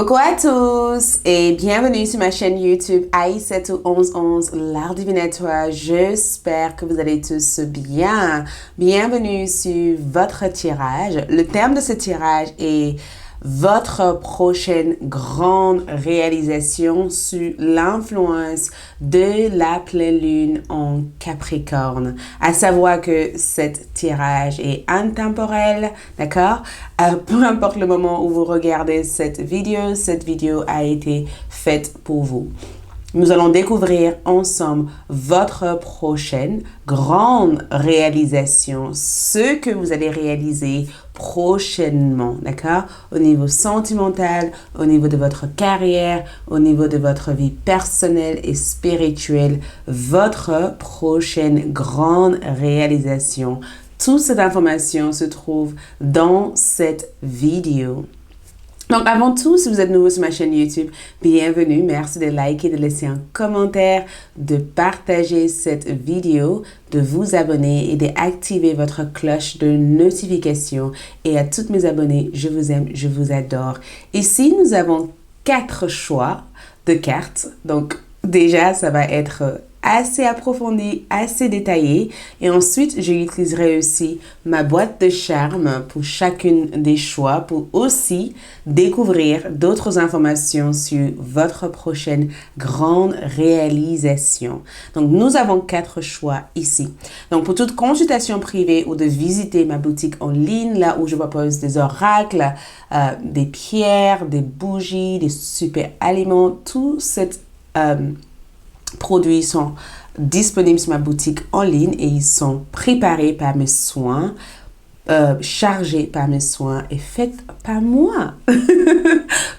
Coucou à tous et bienvenue sur ma chaîne YouTube Aïssatou1111, l'art divinatoire. J'espère que vous allez tous bien. Bienvenue sur votre tirage. Le thème de ce tirage est votre prochaine grande réalisation sur l'influence de la pleine lune en Capricorne. À savoir que cet tirage est intemporel, d'accord? Peu importe le moment où vous regardez cette vidéo a été faite pour vous. Nous allons découvrir ensemble votre prochaine grande réalisation, ce que vous allez réaliser prochainement, d'accord? Au niveau sentimental, au niveau de votre carrière, au niveau de votre vie personnelle et spirituelle, votre prochaine grande réalisation. Toute cette information se trouve dans cette vidéo. Donc, avant tout, si vous êtes nouveau sur ma chaîne YouTube, bienvenue. Merci de liker, de laisser un commentaire, de partager cette vidéo, de vous abonner et d'activer votre cloche de notification. Et à toutes mes abonnés, je vous aime, je vous adore. Ici, nous avons 4 choix de cartes. Donc, déjà, ça va être assez approfondi, assez détaillé. Et ensuite, j'utiliserai aussi ma boîte de charme pour chacune des choix pour aussi découvrir d'autres informations sur votre prochaine grande réalisation. Donc, nous avons 4 choix ici. Donc, pour toute consultation privée ou de visiter ma boutique en ligne, là où je propose des oracles, des pierres, des bougies, des super aliments, tout cette produits sont disponibles sur ma boutique en ligne et ils sont préparés par mes soins, chargés par mes soins et faits par moi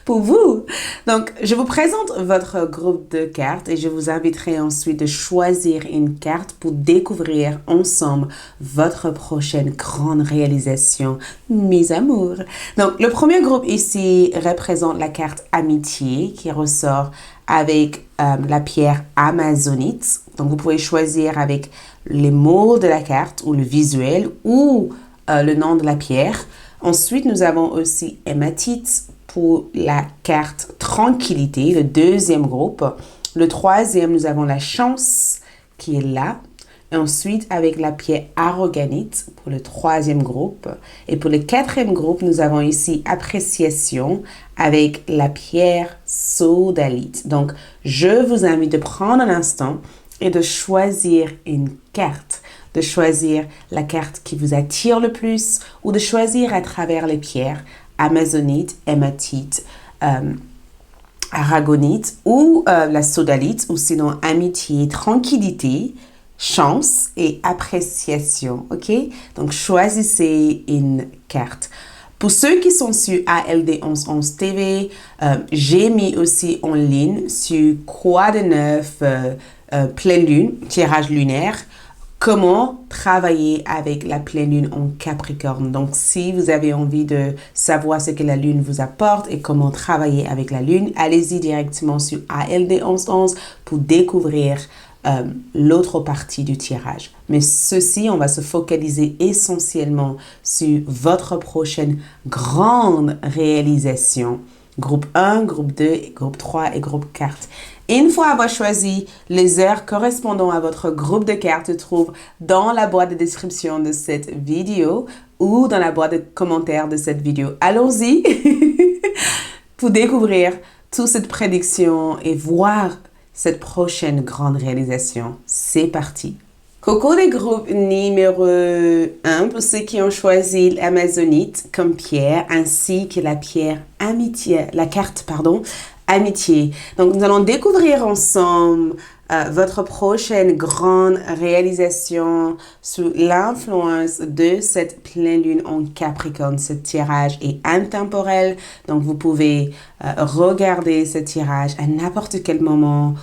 pour vous. Donc, je vous présente votre groupe de cartes et je vous inviterai ensuite de choisir une carte pour découvrir ensemble votre prochaine grande réalisation, mes amours. Donc, le premier groupe ici représente la carte amitié qui ressort avec la pierre amazonite. Donc, vous pouvez choisir avec les mots de la carte ou le visuel ou le nom de la pierre. Ensuite, nous avons aussi hématite pour la carte tranquillité, le deuxième groupe. Le troisième, nous avons la chance qui est là. Et ensuite, avec la pierre aragonite pour le troisième groupe. Et pour le quatrième groupe, nous avons ici appréciation avec la pierre sodalite. Donc, je vous invite de prendre un instant et de choisir une carte, de choisir la carte qui vous attire le plus ou de choisir à travers les pierres amazonite, hématite, aragonite ou la sodalite ou sinon amitié, tranquillité, chance et appréciation, ok? Donc, choisissez une carte. Pour ceux qui sont sur ALD 1111 TV, j'ai mis aussi en ligne sur Croix de Neuf, pleine lune, tirage lunaire, comment travailler avec la pleine lune en Capricorne. Donc, si vous avez envie de savoir ce que la lune vous apporte et comment travailler avec la lune, allez-y directement sur ALD 1111 pour découvrir l'autre partie du tirage. Mais ceci, on va se focaliser essentiellement sur votre prochaine grande réalisation. Groupe 1, groupe 2, groupe 3 et groupe 4. Une fois avoir choisi, les heures correspondant à votre groupe de cartes se trouvent dans la boîte de description de cette vidéo ou dans la boîte de commentaires de cette vidéo. Allons-y pour découvrir toute cette prédiction et voir cette prochaine grande réalisation. C'est parti. Coucou des groupes numéro 1 pour ceux qui ont choisi l'amazonite comme pierre ainsi que la pierre amitié, la carte amitié. Donc nous allons découvrir ensemble votre prochaine grande réalisation sous l'influence de cette pleine lune en Capricorne. Ce tirage est intemporel, donc vous pouvez regarder ce tirage à n'importe quel moment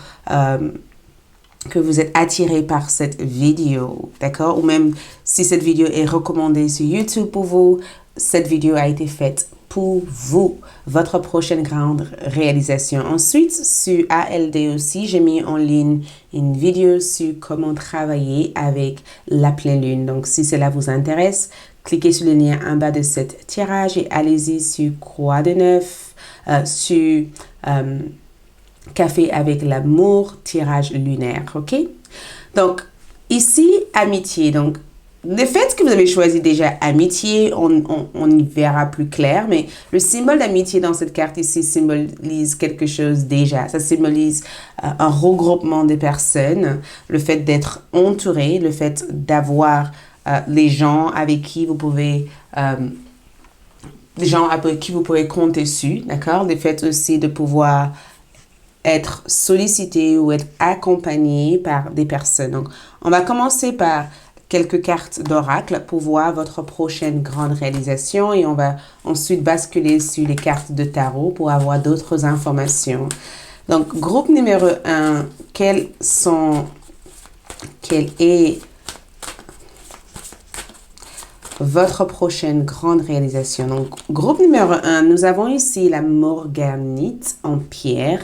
que vous êtes attiré par cette vidéo, d'accord? Ou même si cette vidéo est recommandée sur YouTube pour vous, cette vidéo a été faite pour vous, votre prochaine grande réalisation. Ensuite, sur ALD aussi, j'ai mis en ligne une vidéo sur comment travailler avec la pleine lune. Donc, si cela vous intéresse, cliquez sur le lien en bas de ce tirage et allez-y sur Croix de Neuf, sur Café avec l'amour, tirage lunaire, ok? Donc, ici, amitié. Donc, le fait que vous avez choisi déjà amitié, on y verra plus clair, mais le symbole d'amitié dans cette carte ici symbolise quelque chose déjà. Ça symbolise un regroupement de personnes, le fait d'être entouré, le fait d'avoir les gens avec qui vous pouvez... des gens avec qui vous pouvez compter dessus, d'accord? Le fait aussi de pouvoir être sollicité ou être accompagné par des personnes. Donc, on va commencer par quelques cartes d'oracle pour voir votre prochaine grande réalisation et on va ensuite basculer sur les cartes de tarot pour avoir d'autres informations. Donc, groupe numéro 1, quelle est votre prochaine grande réalisation? Donc, groupe numéro 1, nous avons ici la morganite en pierre.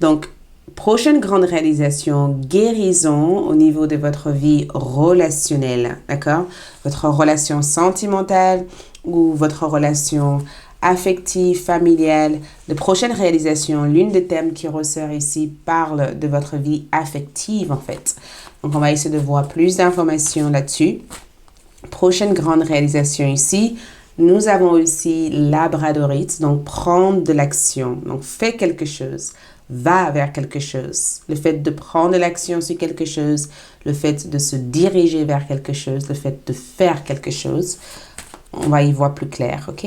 Donc, prochaine grande réalisation, guérison au niveau de votre vie relationnelle, d'accord? Votre relation sentimentale ou votre relation affective, familiale. De prochaine réalisation, l'une des thèmes qui ressort ici parle de votre vie affective, en fait. Donc, on va essayer de voir plus d'informations là-dessus. Prochaine grande réalisation ici, nous avons aussi labradorite, donc prendre de l'action. Donc, fais quelque chose. Va vers quelque chose. Le fait de prendre l'action sur quelque chose, le fait de se diriger vers quelque chose, le fait de faire quelque chose, on va y voir plus clair, ok?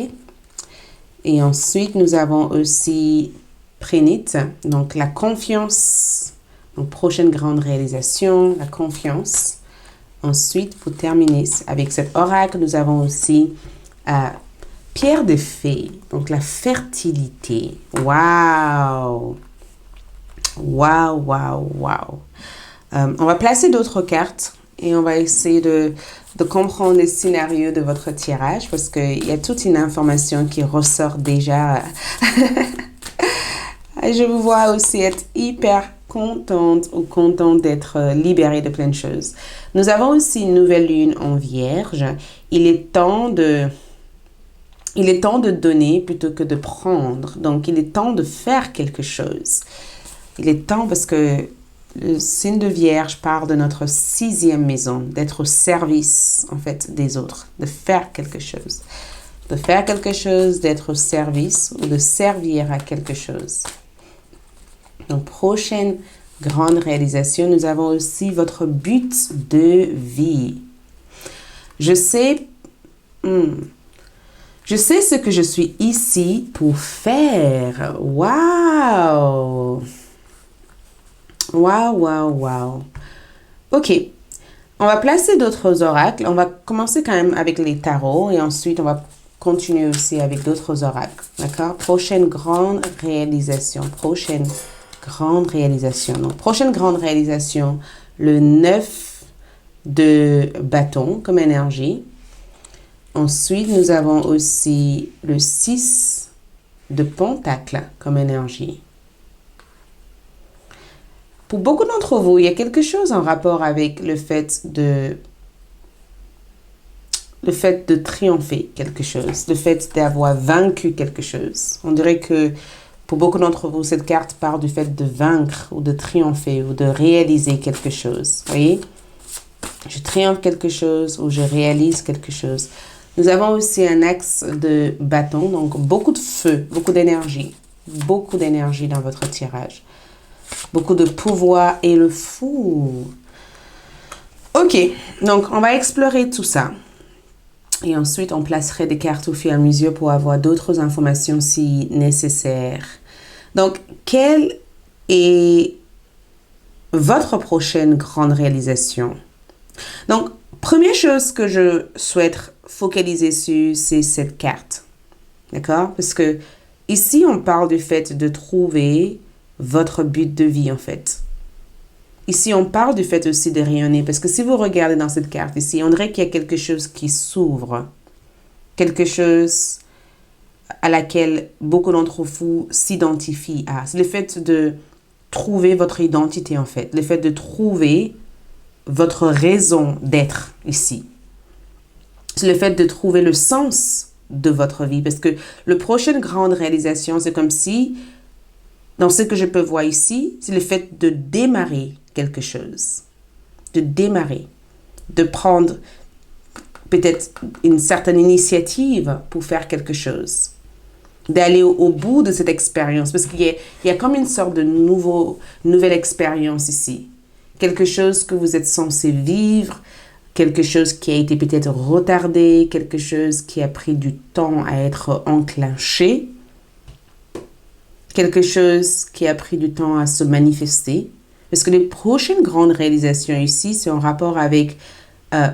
Et ensuite, nous avons aussi prénite, donc la confiance. Donc, prochaine grande réalisation, la confiance. Ensuite, pour terminer avec cet oracle, nous avons aussi pierre de fée, donc la fertilité. Waouh! Waouh, waouh, waouh. On va placer d'autres cartes et on va essayer de comprendre les scénarios de votre tirage parce qu'il y a toute une information qui ressort déjà. Je vous vois aussi être hyper contente ou content d'être libérée de plein de choses. Nous avons aussi une nouvelle lune en vierge. Il est temps de donner plutôt que de prendre. Donc, il est temps de faire quelque chose. Il est temps parce que le signe de Vierge parle de notre 6e maison, d'être au service, en fait, des autres, de faire quelque chose. De faire quelque chose, d'être au service ou de servir à quelque chose. Donc, prochaine grande réalisation, nous avons aussi votre but de vie. Je sais ce que je suis ici pour faire. Waouh! Waouh, waouh, waouh. Ok, on va placer d'autres oracles. On va commencer quand même avec les tarots et ensuite on va continuer aussi avec d'autres oracles. D'accord? Prochaine grande réalisation. Prochaine grande réalisation. Donc, prochaine grande réalisation, le 9 de bâton comme énergie. Ensuite, nous avons aussi le 6 de pentacle comme énergie. Pour beaucoup d'entre vous, il y a quelque chose en rapport avec le fait de triompher quelque chose, le fait d'avoir vaincu quelque chose. On dirait que pour beaucoup d'entre vous, cette carte parle du fait de vaincre ou de triompher ou de réaliser quelque chose. Vous voyez? Je triomphe quelque chose ou je réalise quelque chose. Nous avons aussi un axe de bâton, donc beaucoup de feu, beaucoup d'énergie dans votre tirage. Beaucoup de pouvoir et le fou. Ok, donc on va explorer tout ça. Et ensuite, on placerait des cartes au fur et à mesure pour avoir d'autres informations si nécessaire. Donc, quelle est votre prochaine grande réalisation? Donc, première chose que je souhaite focaliser sur, c'est cette carte. D'accord? Parce que ici, on parle du fait de trouver votre but de vie, en fait. Ici, on parle du fait aussi de rayonner. Parce que si vous regardez dans cette carte ici, on dirait qu'il y a quelque chose qui s'ouvre. Quelque chose à laquelle beaucoup d'entre vous s'identifient à. C'est le fait de trouver votre identité, en fait. Le fait de trouver votre raison d'être ici. C'est le fait de trouver le sens de votre vie. Parce que la prochaine grande réalisation, c'est comme si, dans ce que je peux voir ici, c'est le fait de démarrer quelque chose. De démarrer. De prendre peut-être une certaine initiative pour faire quelque chose. D'aller au bout de cette expérience. Parce qu'il y a comme une sorte de nouvelle expérience ici. Quelque chose que vous êtes censé vivre, quelque chose qui a été peut-être retardé, quelque chose qui a pris du temps à être enclenché, quelque chose qui a pris du temps à se manifester. Parce que les prochaines grandes réalisations ici, c'est en rapport avec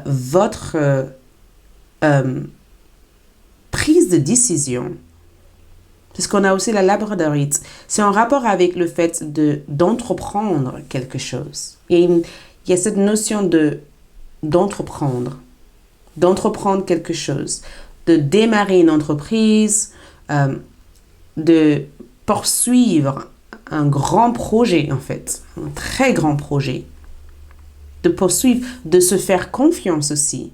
votre prise de décision. Parce qu'on a aussi la labradorite. C'est en rapport avec le fait d'entreprendre quelque chose. Il y a cette notion d'entreprendre quelque chose, de démarrer une entreprise, de poursuivre un grand projet en fait, un très grand projet, de poursuivre, de se faire confiance aussi.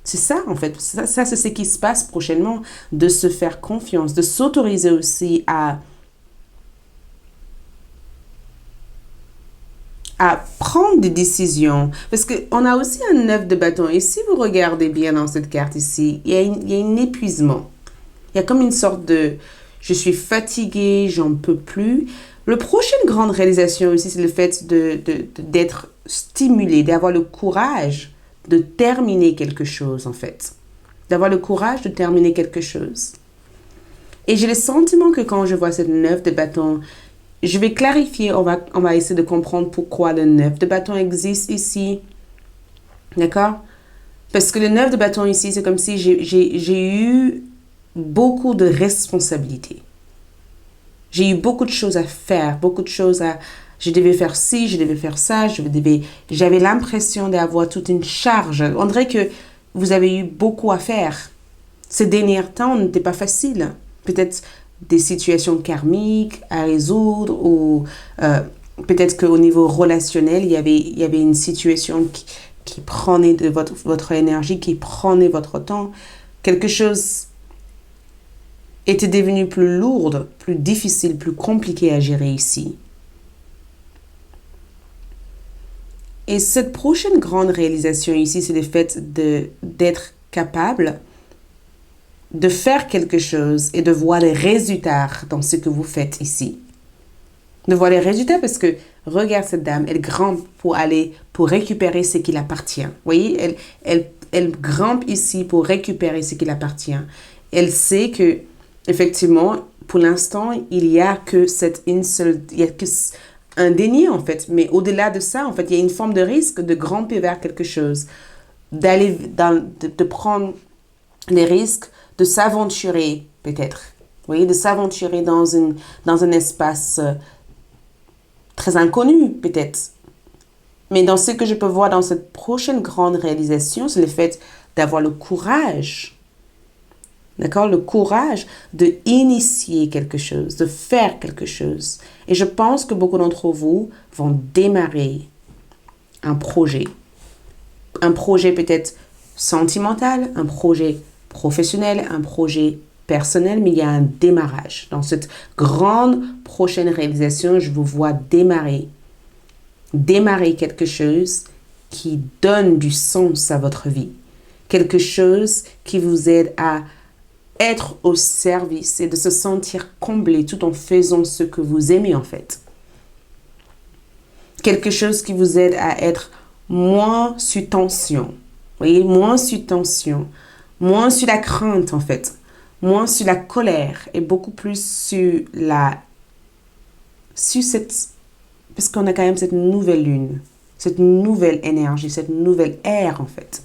C'est ça en fait, ça c'est ce qui se passe prochainement, de se faire confiance, de s'autoriser aussi à prendre des décisions. Parce qu'on a aussi un 9 de bâton. Et si vous regardez bien dans cette carte ici, il y a un épuisement. Il y a comme une sorte de « je suis fatiguée, j'en peux plus ». La prochaine grande réalisation ici, c'est le fait d'être stimulé, d'avoir le courage de terminer quelque chose en fait. D'avoir le courage de terminer quelque chose. Et j'ai le sentiment que quand je vois cette 9 de bâton, je vais clarifier, on va essayer de comprendre pourquoi le 9 de bâton existe ici. D'accord? Parce que le 9 de bâton ici, c'est comme si j'ai eu beaucoup de responsabilités. J'ai eu beaucoup de choses à faire, beaucoup de choses à... Je devais faire ci, je devais faire ça, j'avais l'impression d'avoir toute une charge. On dirait que vous avez eu beaucoup à faire. Ces derniers temps n'étaient pas faciles. Peut-être des situations karmiques à résoudre ou peut-être qu'au niveau relationnel, il y avait une situation qui prenait de votre énergie, qui prenait votre temps. Quelque chose était devenu plus lourde, plus difficile, plus compliqué à gérer ici. Et cette prochaine grande réalisation ici, c'est le fait d'être capable de faire quelque chose et de voir les résultats dans ce que vous faites ici. De voir les résultats parce que, regarde cette dame, elle grimpe pour récupérer ce qui l'appartient. Vous voyez, elle grimpe ici pour récupérer ce qui l'appartient. Elle sait que, effectivement, pour l'instant, il y a que un déni en fait, mais au-delà de ça, en fait, il y a une forme de risque de grimper vers quelque chose, de prendre les risques, de s'aventurer peut-être, vous voyez, de s'aventurer dans un espace très inconnu peut-être. Mais dans ce que je peux voir dans cette prochaine grande réalisation, c'est le fait d'avoir le courage, d'accord, le courage de initier quelque chose, de faire quelque chose. Et je pense que beaucoup d'entre vous vont démarrer un projet. Un projet peut-être sentimental, un projet professionnel, un projet personnel, mais il y a un démarrage. Dans cette grande prochaine réalisation, je vous vois démarrer quelque chose qui donne du sens à votre vie. Quelque chose qui vous aide à être au service et de se sentir comblé tout en faisant ce que vous aimez en fait. Quelque chose qui vous aide à être moins sous tension. Vous voyez, moins sous tension, moins sur la crainte en fait, moins sur la colère et beaucoup plus sur cette, parce qu'on a quand même cette nouvelle lune, cette nouvelle énergie, cette nouvelle ère en fait.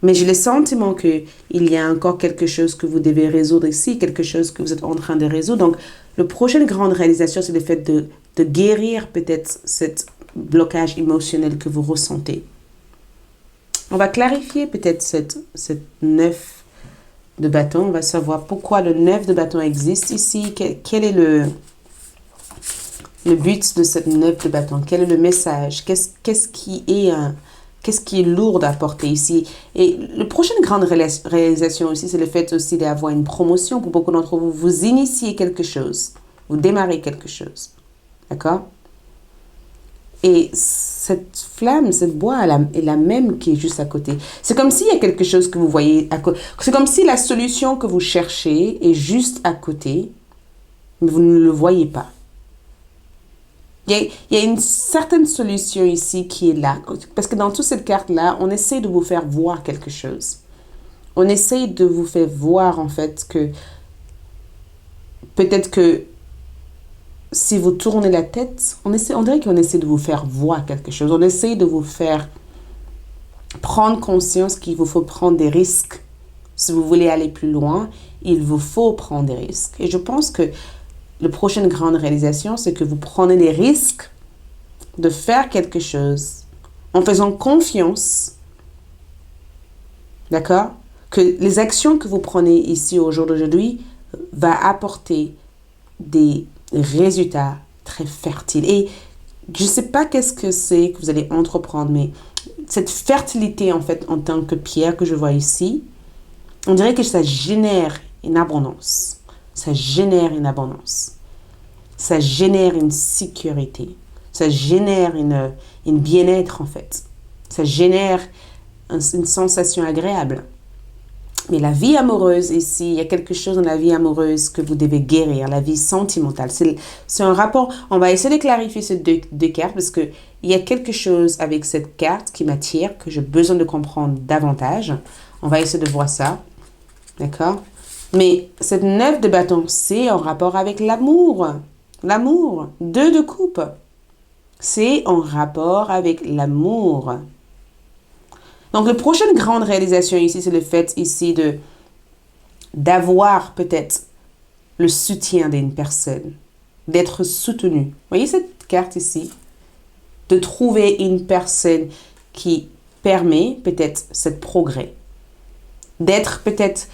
Mais j'ai le sentiment qu'il y a encore quelque chose que vous devez résoudre ici, quelque chose que vous êtes en train de résoudre. Donc, la prochaine grande réalisation, c'est le fait de guérir peut-être ce blocage émotionnel que vous ressentez. On va clarifier peut-être cette 9 de bâton. On va savoir pourquoi le 9 de bâton existe ici. Quel est le but de cette 9 de bâton? Quel est le message? Qu'est-ce qui est Qu'est-ce qui est lourd à porter ici? Et la prochaine grande réalisation aussi, c'est le fait aussi d'avoir une promotion. Pour beaucoup d'entre vous, vous initiez quelque chose. Vous démarrez quelque chose. D'accord? Et cette flamme, cette bois est la même qui est juste à côté. C'est comme s'il y a quelque chose que vous voyez à côté. C'est comme si la solution que vous cherchez est juste à côté, mais vous ne le voyez pas. Il y a une certaine solution ici qui est là. Parce que dans toute cette carte-là, on essaie de vous faire voir quelque chose. On essaie de vous faire voir, en fait, que peut-être que si vous tournez la tête, on dirait qu'on essaie de vous faire voir quelque chose. On essaie de vous faire prendre conscience qu'il vous faut prendre des risques. Si vous voulez aller plus loin, il vous faut prendre des risques. Et je pense que la prochaine grande réalisation, c'est que vous prenez des risques de faire quelque chose en faisant confiance, d'accord? Que les actions que vous prenez ici au jour d'aujourd'hui va apporter des résultats très fertiles. Et je ne sais pas qu'est-ce que c'est que vous allez entreprendre, mais cette fertilité, en fait, en tant que pierre que je vois ici, on dirait que ça génère une abondance. Ça génère une abondance. Ça génère une sécurité. Ça génère une bien-être, en fait. Ça génère une sensation agréable. Mais la vie amoureuse ici, il y a quelque chose dans la vie amoureuse que vous devez guérir, la vie sentimentale. C'est un rapport, on va essayer de clarifier ces deux cartes parce qu'il y a quelque chose avec cette carte qui m'attire, que j'ai besoin de comprendre davantage. On va essayer de voir ça. D'accord? Mais cette 9 de bâton, c'est en rapport avec l'amour. L'amour. 2 de coupe. C'est en rapport avec l'amour. Donc, la prochaine grande réalisation ici, c'est le fait ici d'avoir peut-être le soutien d'une personne, d'être soutenu. Vous voyez cette carte ici? De trouver une personne qui permet peut-être ce progrès. D'être peut-être...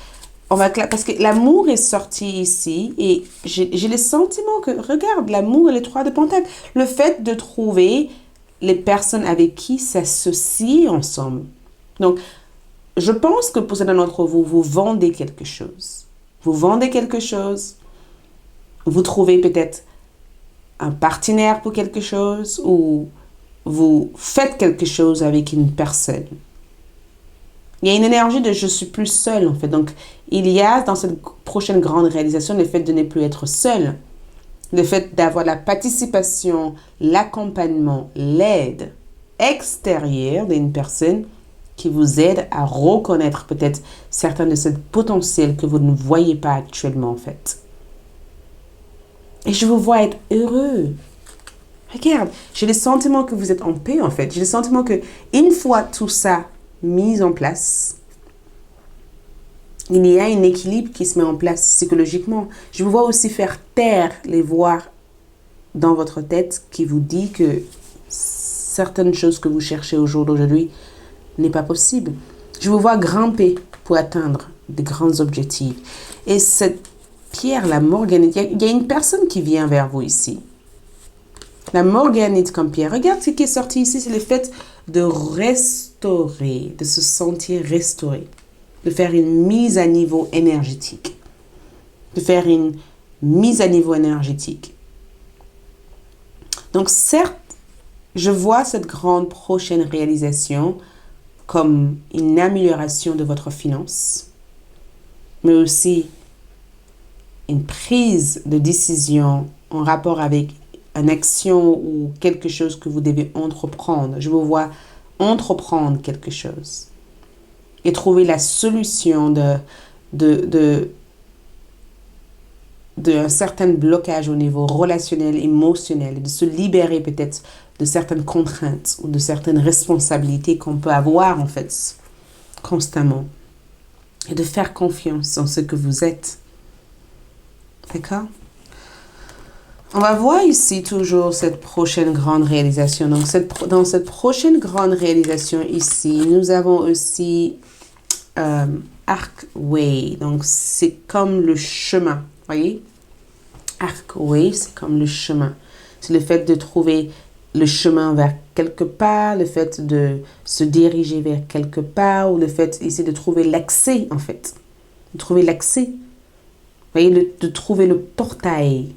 parce que l'amour est sorti ici et j'ai le sentiment que, regarde, l'amour et les 3 de Pentacle, le fait de trouver les personnes avec qui s'associer ensemble. Donc, je pense que pour certains d'entre vous, vous vendez quelque chose. Vous vendez quelque chose, vous trouvez peut-être un partenaire pour quelque chose ou vous faites quelque chose avec une personne. Il y a une énergie de « je suis plus seule » en fait. Donc, il y a dans cette prochaine grande réalisation le fait de ne plus être seul. Le fait d'avoir la participation, l'accompagnement, l'aide extérieure d'une personne qui vous aide à reconnaître peut-être certains de ces potentiels que vous ne voyez pas actuellement en fait. Et je vous vois être heureux. Regarde, j'ai le sentiment que vous êtes en paix en fait. J'ai le sentiment que une fois tout ça mis en place, il y a un équilibre qui se met en place psychologiquement. Je vous vois aussi faire taire les voix dans votre tête qui vous dit que certaines choses que vous cherchez au jour d'aujourd'hui n'est pas possible. Je vous vois grimper pour atteindre de grands objectifs. Et cette pierre, la morganite, il y a une personne qui vient vers vous ici. La morganite comme pierre. Regarde ce qui est sorti ici, c'est le fait de restaurer, de se sentir restauré, de faire une mise à niveau énergétique. De faire une mise à niveau énergétique. Donc certes, je vois cette grande prochaine réalisation comme une amélioration de votre finance, mais aussi une prise de décision en rapport avec une action ou quelque chose que vous devez entreprendre. Je vous vois entreprendre quelque chose et trouver la solution d'un certain blocage au niveau relationnel, émotionnel, de se libérer peut-être de certaines contraintes ou de certaines responsabilités qu'on peut avoir en fait constamment et de faire confiance en ce que vous êtes. D'accord? On va voir ici toujours cette prochaine grande réalisation. Donc, dans cette prochaine grande réalisation ici, nous avons aussi Archway. Donc, c'est comme le chemin. Voyez? Archway, c'est comme le chemin. C'est le fait de trouver le chemin vers quelque part, le fait de se diriger vers quelque part, ou le fait ici de trouver l'accès, en fait. De trouver l'accès. Vous voyez, de trouver le portail.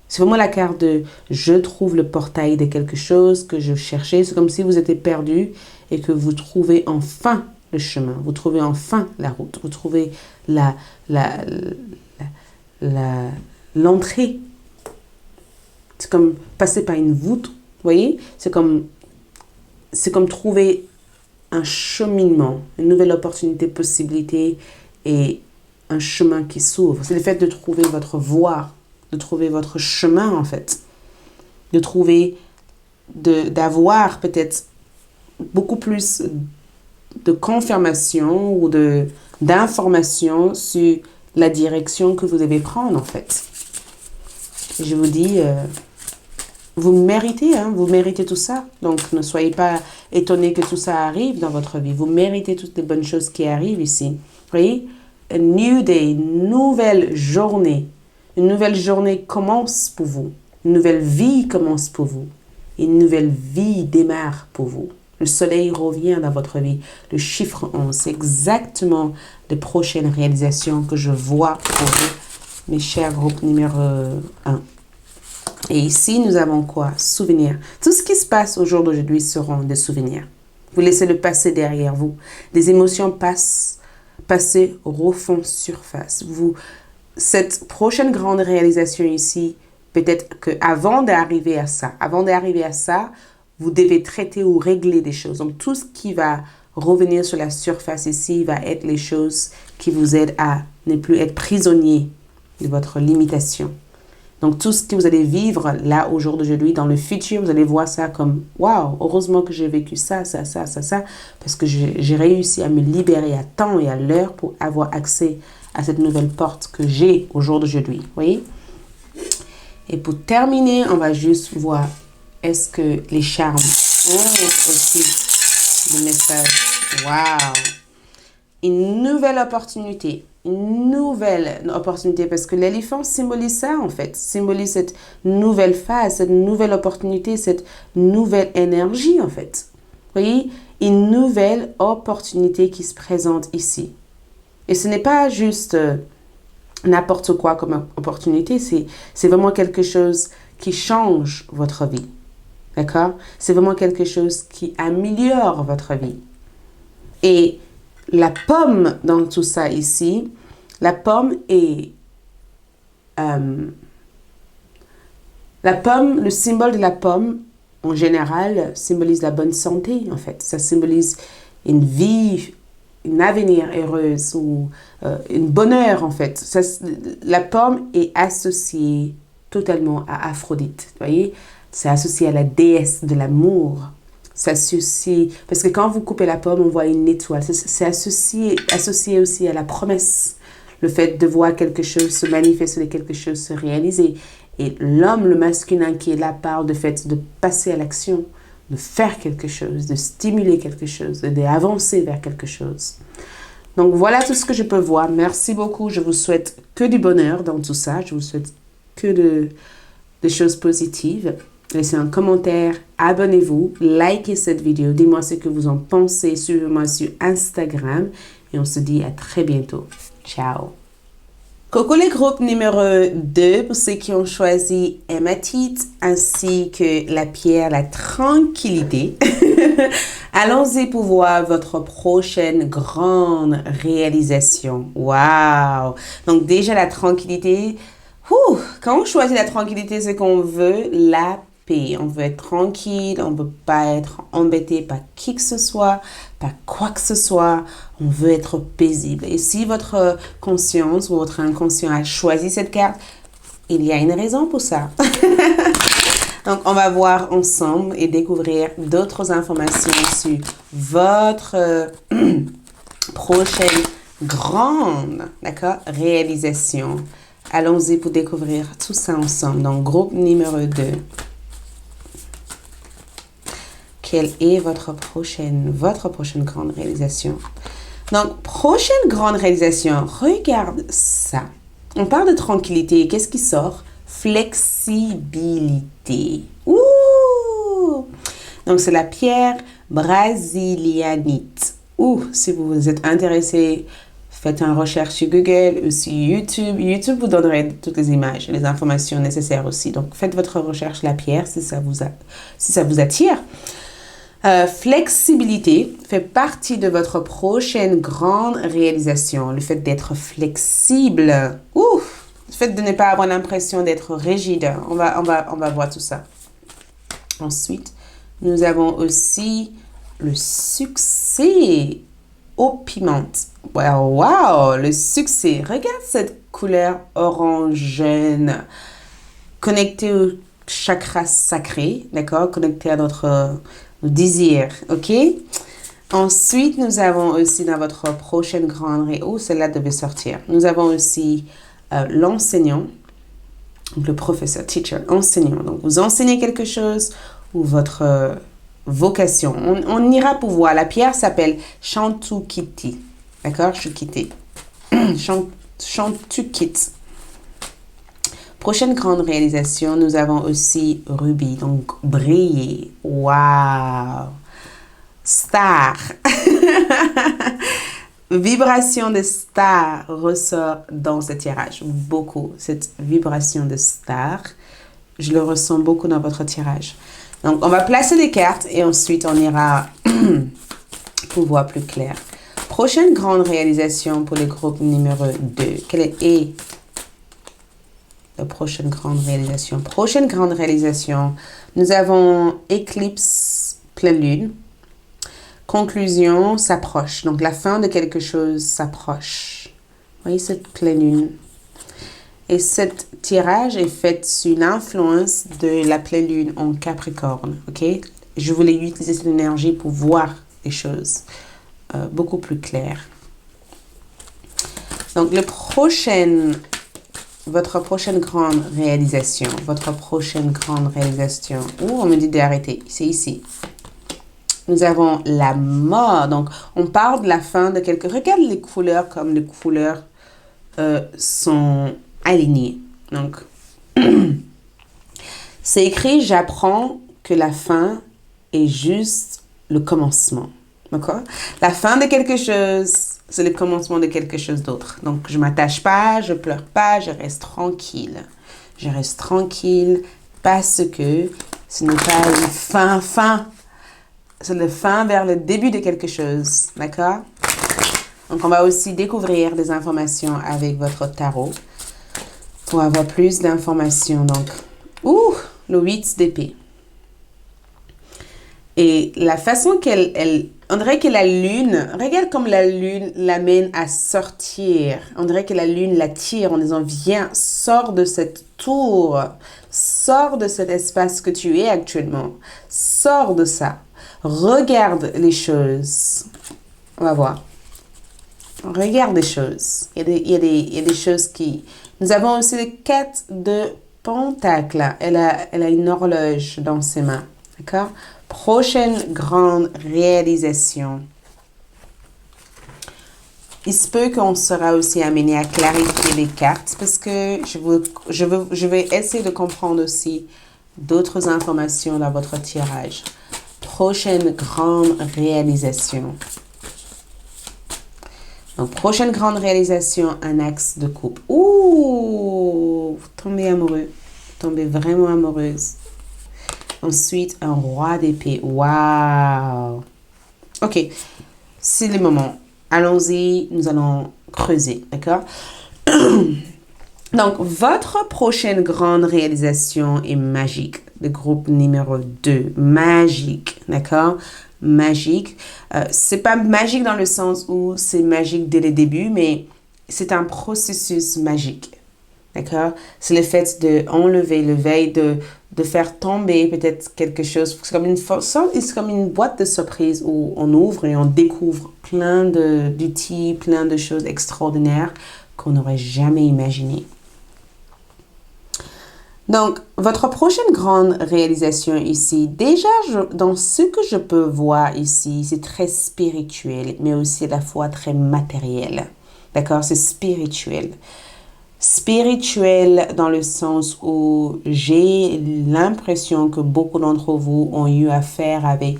C'est vraiment la carte de je trouve le portail de quelque chose que je cherchais. C'est comme si vous étiez perdu et que vous trouvez enfin le chemin. Vous trouvez enfin la route. Vous trouvez l'entrée. C'est comme passer par une voûte. Vous voyez? C'est comme trouver un cheminement, une nouvelle opportunité, possibilité et un chemin qui s'ouvre. C'est le fait de trouver votre voie, de trouver votre chemin en fait. De trouver, d'avoir peut-être beaucoup plus de confirmation ou d'information sur la direction que vous devez prendre en fait. Et je vous dis, vous méritez, vous méritez tout ça. Donc ne soyez pas étonnés que tout ça arrive dans votre vie. Vous méritez toutes les bonnes choses qui arrivent ici. Vous voyez? A new day, une nouvelle journée. Une nouvelle journée commence pour vous. Une nouvelle vie commence pour vous. Une nouvelle vie démarre pour vous. Le soleil revient dans votre vie. Le chiffre 11, c'est exactement les prochaines réalisations que je vois pour vous, mes chers groupes numéro 1. Et ici, nous avons quoi? Souvenirs. Tout ce qui se passe au jour d'aujourd'hui seront des souvenirs. Vous laissez le passé derrière vous. Des émotions passées refont surface. Cette prochaine grande réalisation ici, peut-être qu'avant d'arriver à ça, vous devez traiter ou régler des choses. Donc, tout ce qui va revenir sur la surface ici va être les choses qui vous aident à ne plus être prisonnier de votre limitation. Donc, tout ce que vous allez vivre là, au jour d'aujourd'hui, dans le futur, vous allez voir ça comme « Waouh, heureusement que j'ai vécu ça, parce que j'ai réussi à me libérer à temps et à l'heure pour avoir accès à cette nouvelle porte que j'ai au jour d'aujourd'hui. » Vous voyez? Et pour terminer, on va juste voir est-ce que les charmes ont aussi des messages. Waouh! Une nouvelle opportunité. Une nouvelle opportunité, parce que l'éléphant symbolise ça en fait, symbolise cette nouvelle phase, cette nouvelle opportunité, cette nouvelle énergie en fait. Vous voyez, une nouvelle opportunité qui se présente ici. Et ce n'est pas juste n'importe quoi comme opportunité, c'est vraiment quelque chose qui change votre vie. D'accord? C'est vraiment quelque chose qui améliore votre vie. Et la pomme dans tout ça ici, la pomme est... le symbole de la pomme, en général, symbolise la bonne santé, en fait. Ça symbolise une vie, une avenir heureuse ou une bonheur, en fait. La pomme est associée totalement à Aphrodite, vous voyez? C'est associé à la déesse de l'amour. S'associe, parce que quand vous coupez la pomme, on voit une étoile. C'est associé aussi à la promesse. Le fait de voir quelque chose se manifester, quelque chose se réaliser. Et l'homme, le masculin qui est là, parle de fait de passer à l'action, de faire quelque chose, de stimuler quelque chose, d'avancer vers quelque chose. Donc voilà tout ce que je peux voir. Merci beaucoup. Je vous souhaite que du bonheur dans tout ça. Je vous souhaite que de choses positives. Laissez un commentaire, abonnez-vous, likez cette vidéo, dites-moi ce que vous en pensez, suivez-moi sur Instagram et on se dit à très bientôt. Ciao! Coucou les groupes numéro 2 pour ceux qui ont choisi hématite ainsi que la pierre, la tranquillité. Allons-y pour voir votre prochaine grande réalisation. Waouh! Donc déjà la tranquillité. Quand on choisit la tranquillité, c'est qu'on veut la paix. On veut être tranquille, on ne veut pas être embêté par qui que ce soit, par quoi que ce soit. On veut être paisible. Et si votre conscience ou votre inconscient a choisi cette carte, il y a une raison pour ça. Donc, on va voir ensemble et découvrir d'autres informations sur votre prochaine grande, réalisation. Allons-y pour découvrir tout ça ensemble. Donc, groupe numéro 2. Quelle est votre prochaine grande réalisation? Donc, prochaine grande réalisation, regarde ça. On parle de tranquillité. Qu'est-ce qui sort? Flexibilité. Ouh! Donc, c'est la pierre brasilianite. Ou, si vous êtes intéressé, faites une recherche sur Google ou sur YouTube. YouTube vous donnerait toutes les images et les informations nécessaires aussi. Donc, faites votre recherche la pierre si ça vous attire. Flexibilité fait partie de votre prochaine grande réalisation. Le fait d'être flexible. Le fait de ne pas avoir l'impression d'être rigide. On va voir tout ça. Ensuite, nous avons aussi le succès aux pimentes. Wow, le succès. Regarde cette couleur orange jaune. Connectée au chakra sacré, d'accord? Connectée à notre désir, ok? Ensuite, nous avons aussi dans votre prochaine grande celle-là devait sortir. Nous avons aussi l'enseignant, le professeur, teacher, enseignant. Donc, vous enseignez quelque chose ou votre vocation. On ira pour voir. La pierre s'appelle Chantukiti. D'accord? Chantukiti. Chantukit. Prochaine grande réalisation, nous avons aussi rubis. Donc, briller. Wow! Star. Vibration de star ressort dans ce tirage. Beaucoup. Cette vibration de star, je le ressens beaucoup dans votre tirage. Donc, on va placer les cartes et ensuite, on ira pour voir plus clair. Prochaine grande réalisation pour le groupe numéro 2. Quelle est la prochaine grande réalisation? Prochaine grande réalisation, nous avons éclipse pleine lune. Conclusion s'approche. Donc, la fin de quelque chose s'approche. Vous voyez cette pleine lune? Et ce tirage est fait sous l'influence de la pleine lune en Capricorne. Ok? Je voulais utiliser cette énergie pour voir les choses beaucoup plus claires. Donc, votre prochaine grande réalisation. On me dit d'arrêter. C'est ici. Nous avons la mort. Donc, on parle de la fin de quelque... Regarde les couleurs comme les couleurs sont alignées. Donc, c'est écrit, j'apprends que la fin est juste le commencement. D'accord? La fin de quelque chose, c'est le commencement de quelque chose d'autre. Donc, je ne m'attache pas, je ne pleure pas, je reste tranquille. Je reste tranquille parce que ce n'est pas une fin. C'est le fin vers le début de quelque chose. D'accord? Donc, on va aussi découvrir des informations avec votre tarot pour avoir plus d'informations. Donc, le 8 d'épée. Et la façon on dirait que la lune, regarde comme la lune l'amène à sortir. On dirait que la lune l'attire en disant, viens, sors de cette tour, sors de cet espace que tu es actuellement, sors de ça. Regarde les choses. On va voir. Regarde les choses. Il y a des choses qui... Nous avons aussi les 4 de pentacles. Elle a une horloge dans ses mains. D'accord? Prochaine grande réalisation. Il se peut qu'on sera aussi amené à clarifier les cartes parce que je vais essayer de comprendre aussi d'autres informations dans votre tirage. Prochaine grande réalisation. Donc, prochaine grande réalisation, un axe de couple. Tombez amoureux. Tombez vraiment amoureuse. Ensuite, un roi d'épée. Waouh! Ok, c'est le moment. Allons-y, nous allons creuser, d'accord? Donc, votre prochaine grande réalisation est magique. Le groupe numéro 2, magique, d'accord? Magique. C'est pas magique dans le sens où c'est magique dès le début, mais c'est un processus magique. D'accord? C'est le fait d'enlever le veil, de faire tomber peut-être quelque chose. C'est comme une boîte de surprise où on ouvre et on découvre plein d'outils, plein de choses extraordinaires qu'on n'aurait jamais imaginées. Donc, votre prochaine grande réalisation ici, déjà, dans ce que je peux voir ici, c'est très spirituel, mais aussi à la fois très matériel. D'accord? C'est spirituel. spirituel dans le sens où j'ai l'impression que beaucoup d'entre vous ont eu affaire avec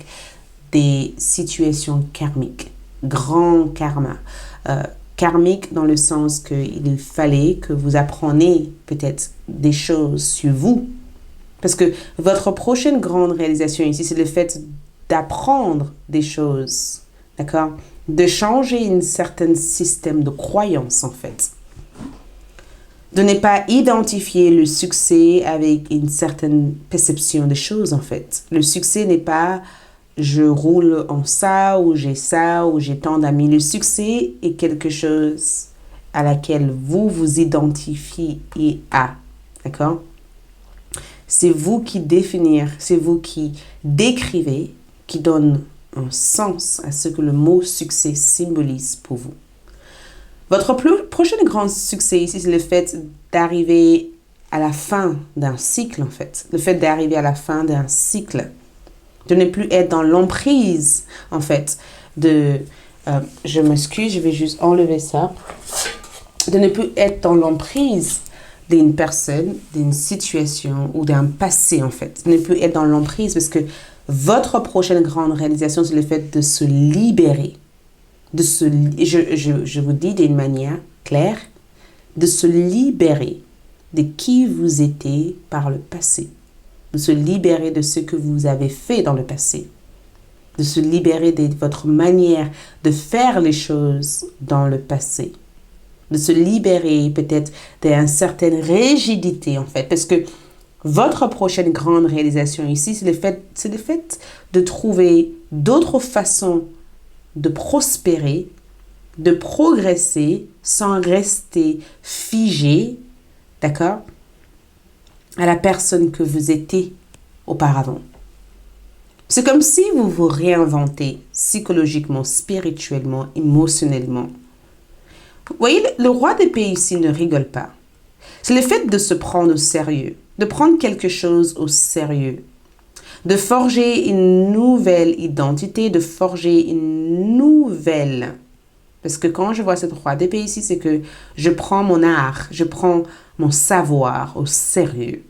des situations karmiques, grand karma. Karmique dans le sens qu'il fallait que vous appreniez peut-être des choses sur vous. Parce que votre prochaine grande réalisation ici, c'est le fait d'apprendre des choses, d'accord? De changer un certain système de croyance, en fait. De ne pas identifier le succès avec une certaine perception des choses, en fait. Le succès n'est pas je roule en ça, ou j'ai tant d'amis. Le succès est quelque chose à laquelle vous vous identifiez à. D'accord? C'est vous qui définir, c'est vous qui décrivez, qui donne un sens à ce que le mot succès symbolise pour vous. Votre prochain grand succès ici, c'est le fait d'arriver à la fin d'un cycle, en fait. Le fait d'arriver à la fin d'un cycle. De ne plus être dans l'emprise, en fait, je m'excuse, je vais juste enlever ça. De ne plus être dans l'emprise d'une personne, d'une situation ou d'un passé, en fait. De ne plus être dans l'emprise parce que votre prochaine grande réalisation, c'est le fait de se libérer. Je vous dis d'une manière claire, de se libérer de qui vous étiez par le passé. De se libérer de ce que vous avez fait dans le passé, de se libérer de votre manière de faire les choses dans le passé, de se libérer peut-être d'une certaine rigidité en fait, parce que votre prochaine grande réalisation ici, c'est le fait de trouver d'autres façons de prospérer, de progresser sans rester figé, d'accord, à la personne que vous étiez auparavant. C'est comme si vous vous réinventez psychologiquement, spirituellement, émotionnellement. Vous voyez, le roi d'épée ici ne rigole pas. C'est le fait de se prendre au sérieux, de prendre quelque chose au sérieux, de forger une nouvelle identité, de forger une nouvelle. Parce que quand je vois cette roi d'épée ici, c'est que je prends mon art, je prends mon savoir au sérieux.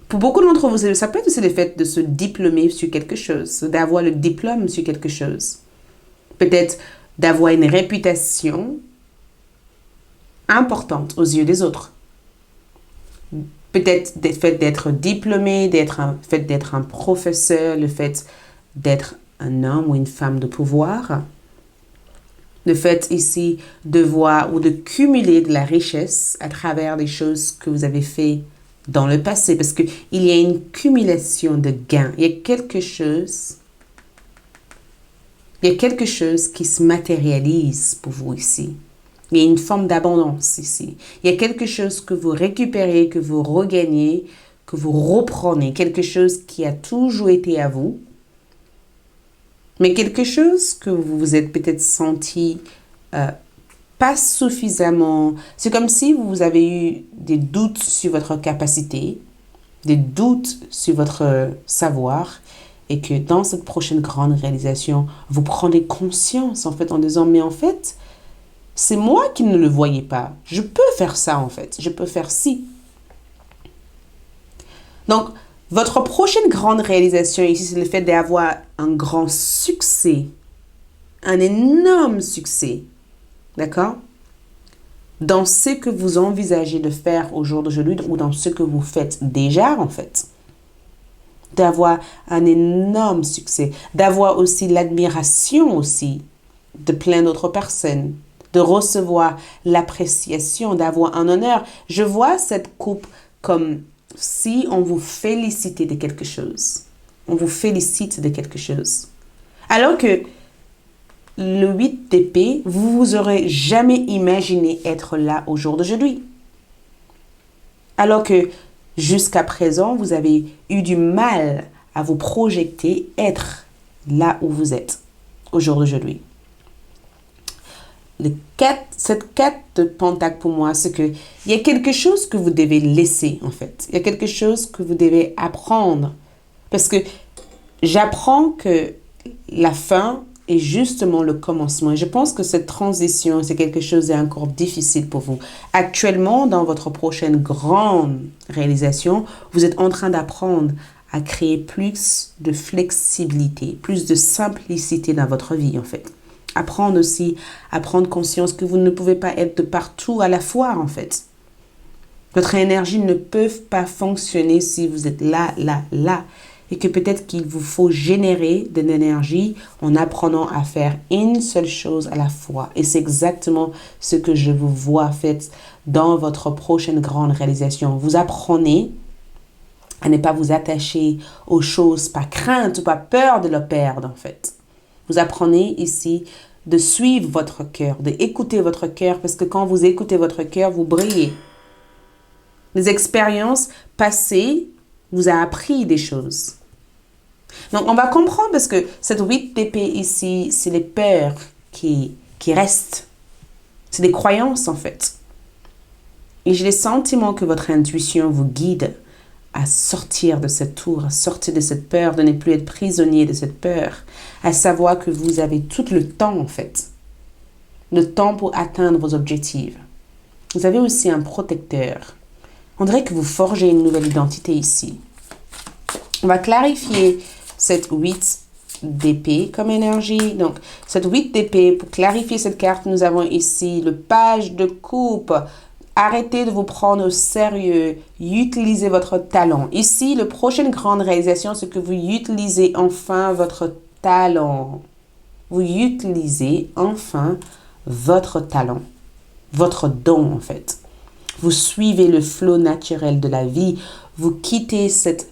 Pour beaucoup d'entre vous, ça peut être aussi le fait de se diplômer sur quelque chose, d'avoir le diplôme sur quelque chose. Peut-être d'avoir une réputation importante aux yeux des autres. Peut-être le fait d'être diplômé, le fait d'être un professeur, le fait d'être un homme ou une femme de pouvoir. Le fait ici de voir ou de cumuler de la richesse à travers des choses que vous avez fait dans le passé. Parce qu'il y a une cumulation de gains. Il y a quelque chose qui se matérialise pour vous ici. Il y a une forme d'abondance ici. Il y a quelque chose que vous récupérez, que vous regagnez, que vous reprenez. Quelque chose qui a toujours été à vous. Mais quelque chose que vous vous êtes peut-être senti pas suffisamment. C'est comme si vous avez eu des doutes sur votre capacité, des doutes sur votre savoir, et que dans cette prochaine grande réalisation, vous prenez conscience en fait en disant mais en fait, c'est moi qui ne le voyais pas. Je peux faire ça en fait. Je peux faire ci. Donc, votre prochaine grande réalisation ici, c'est le fait d'avoir un grand succès, un énorme succès, d'accord? Dans ce que vous envisagez de faire au jour d'aujourd'hui ou dans ce que vous faites déjà, en fait. D'avoir un énorme succès, d'avoir aussi l'admiration aussi de plein d'autres personnes, de recevoir l'appréciation, d'avoir un honneur. Je vois cette coupe comme si on vous félicitait de quelque chose. On vous félicite de quelque chose. Alors que le 8 d'épée, vous vous aurez jamais imaginé être là au jour d'aujourd'hui. Alors que jusqu'à présent, vous avez eu du mal à vous projeter être là où vous êtes au jour d'aujourd'hui. Cette 4 de Pentacle pour moi, c'est qu'il y a quelque chose que vous devez laisser en fait. Il y a quelque chose que vous devez apprendre. Parce que j'apprends que la fin est justement le commencement. Et je pense que cette transition, c'est quelque chose d'encore difficile pour vous. Actuellement, dans votre prochaine grande réalisation, vous êtes en train d'apprendre à créer plus de flexibilité, plus de simplicité dans votre vie, en fait. Apprendre aussi à prendre conscience que vous ne pouvez pas être de partout à la fois, en fait. Votre énergie ne peut pas fonctionner si vous êtes là, là, là. Et que peut-être qu'il vous faut générer de l'énergie en apprenant à faire une seule chose à la fois. Et c'est exactement ce que je vous vois fait dans votre prochaine grande réalisation. Vous apprenez à ne pas vous attacher aux choses par crainte ou par peur de le perdre, en fait. Vous apprenez ici de suivre votre cœur, d'écouter votre cœur, parce que quand vous écoutez votre cœur, vous brillez. Les expériences passées vous a appris des choses. Donc, on va comprendre parce que cette 8 d'épée ici, c'est les peurs qui restent. C'est des croyances, en fait. Et j'ai le sentiment que votre intuition vous guide à sortir de cette tour, à sortir de cette peur, de ne plus être prisonnier de cette peur, à savoir que vous avez tout le temps, en fait. Le temps pour atteindre vos objectifs. Vous avez aussi un protecteur. On dirait que vous forgez une nouvelle identité ici. On va clarifier cette 8 d'épée comme énergie. Donc, cette 8 d'épée, pour clarifier cette carte, nous avons ici le page de coupe. Arrêtez de vous prendre au sérieux. Utilisez votre talent. Ici, la prochaine grande réalisation, c'est que vous utilisez enfin votre talent. Vous utilisez enfin votre talent. Votre don, en fait. Vous suivez le flot naturel de la vie. Vous quittez cette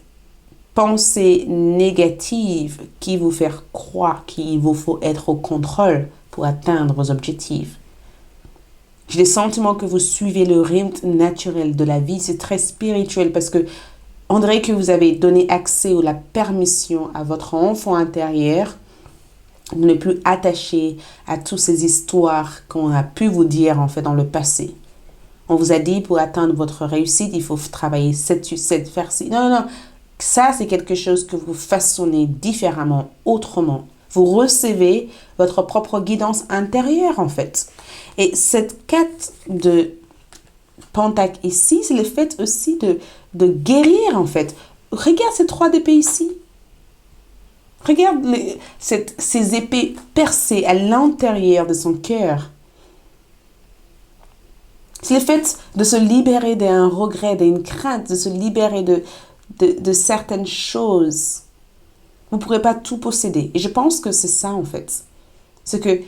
pensée négative qui vous fait croire qu'il vous faut être au contrôle pour atteindre vos objectifs. J'ai le sentiment que vous suivez le rythme naturel de la vie. C'est très spirituel parce que on dirait que vous avez donné accès ou la permission à votre enfant intérieur de ne plus attacher à toutes ces histoires qu'on a pu vous dire en fait dans le passé. On vous a dit pour atteindre votre réussite, il faut travailler cette, faire ci. Non, non, non. Ça, c'est quelque chose que vous façonnez différemment, autrement. Vous recevez votre propre guidance intérieure, en fait. Et cette quête de Pentacle ici, c'est le fait aussi de guérir, en fait. Regarde ces 3 d'épée ici. Regarde ces épées percées à l'intérieur de son cœur. C'est le fait de se libérer d'un regret, d'une crainte, de se libérer de certaines choses. Vous ne pourrez pas tout posséder. Et je pense que c'est ça, en fait. C'est que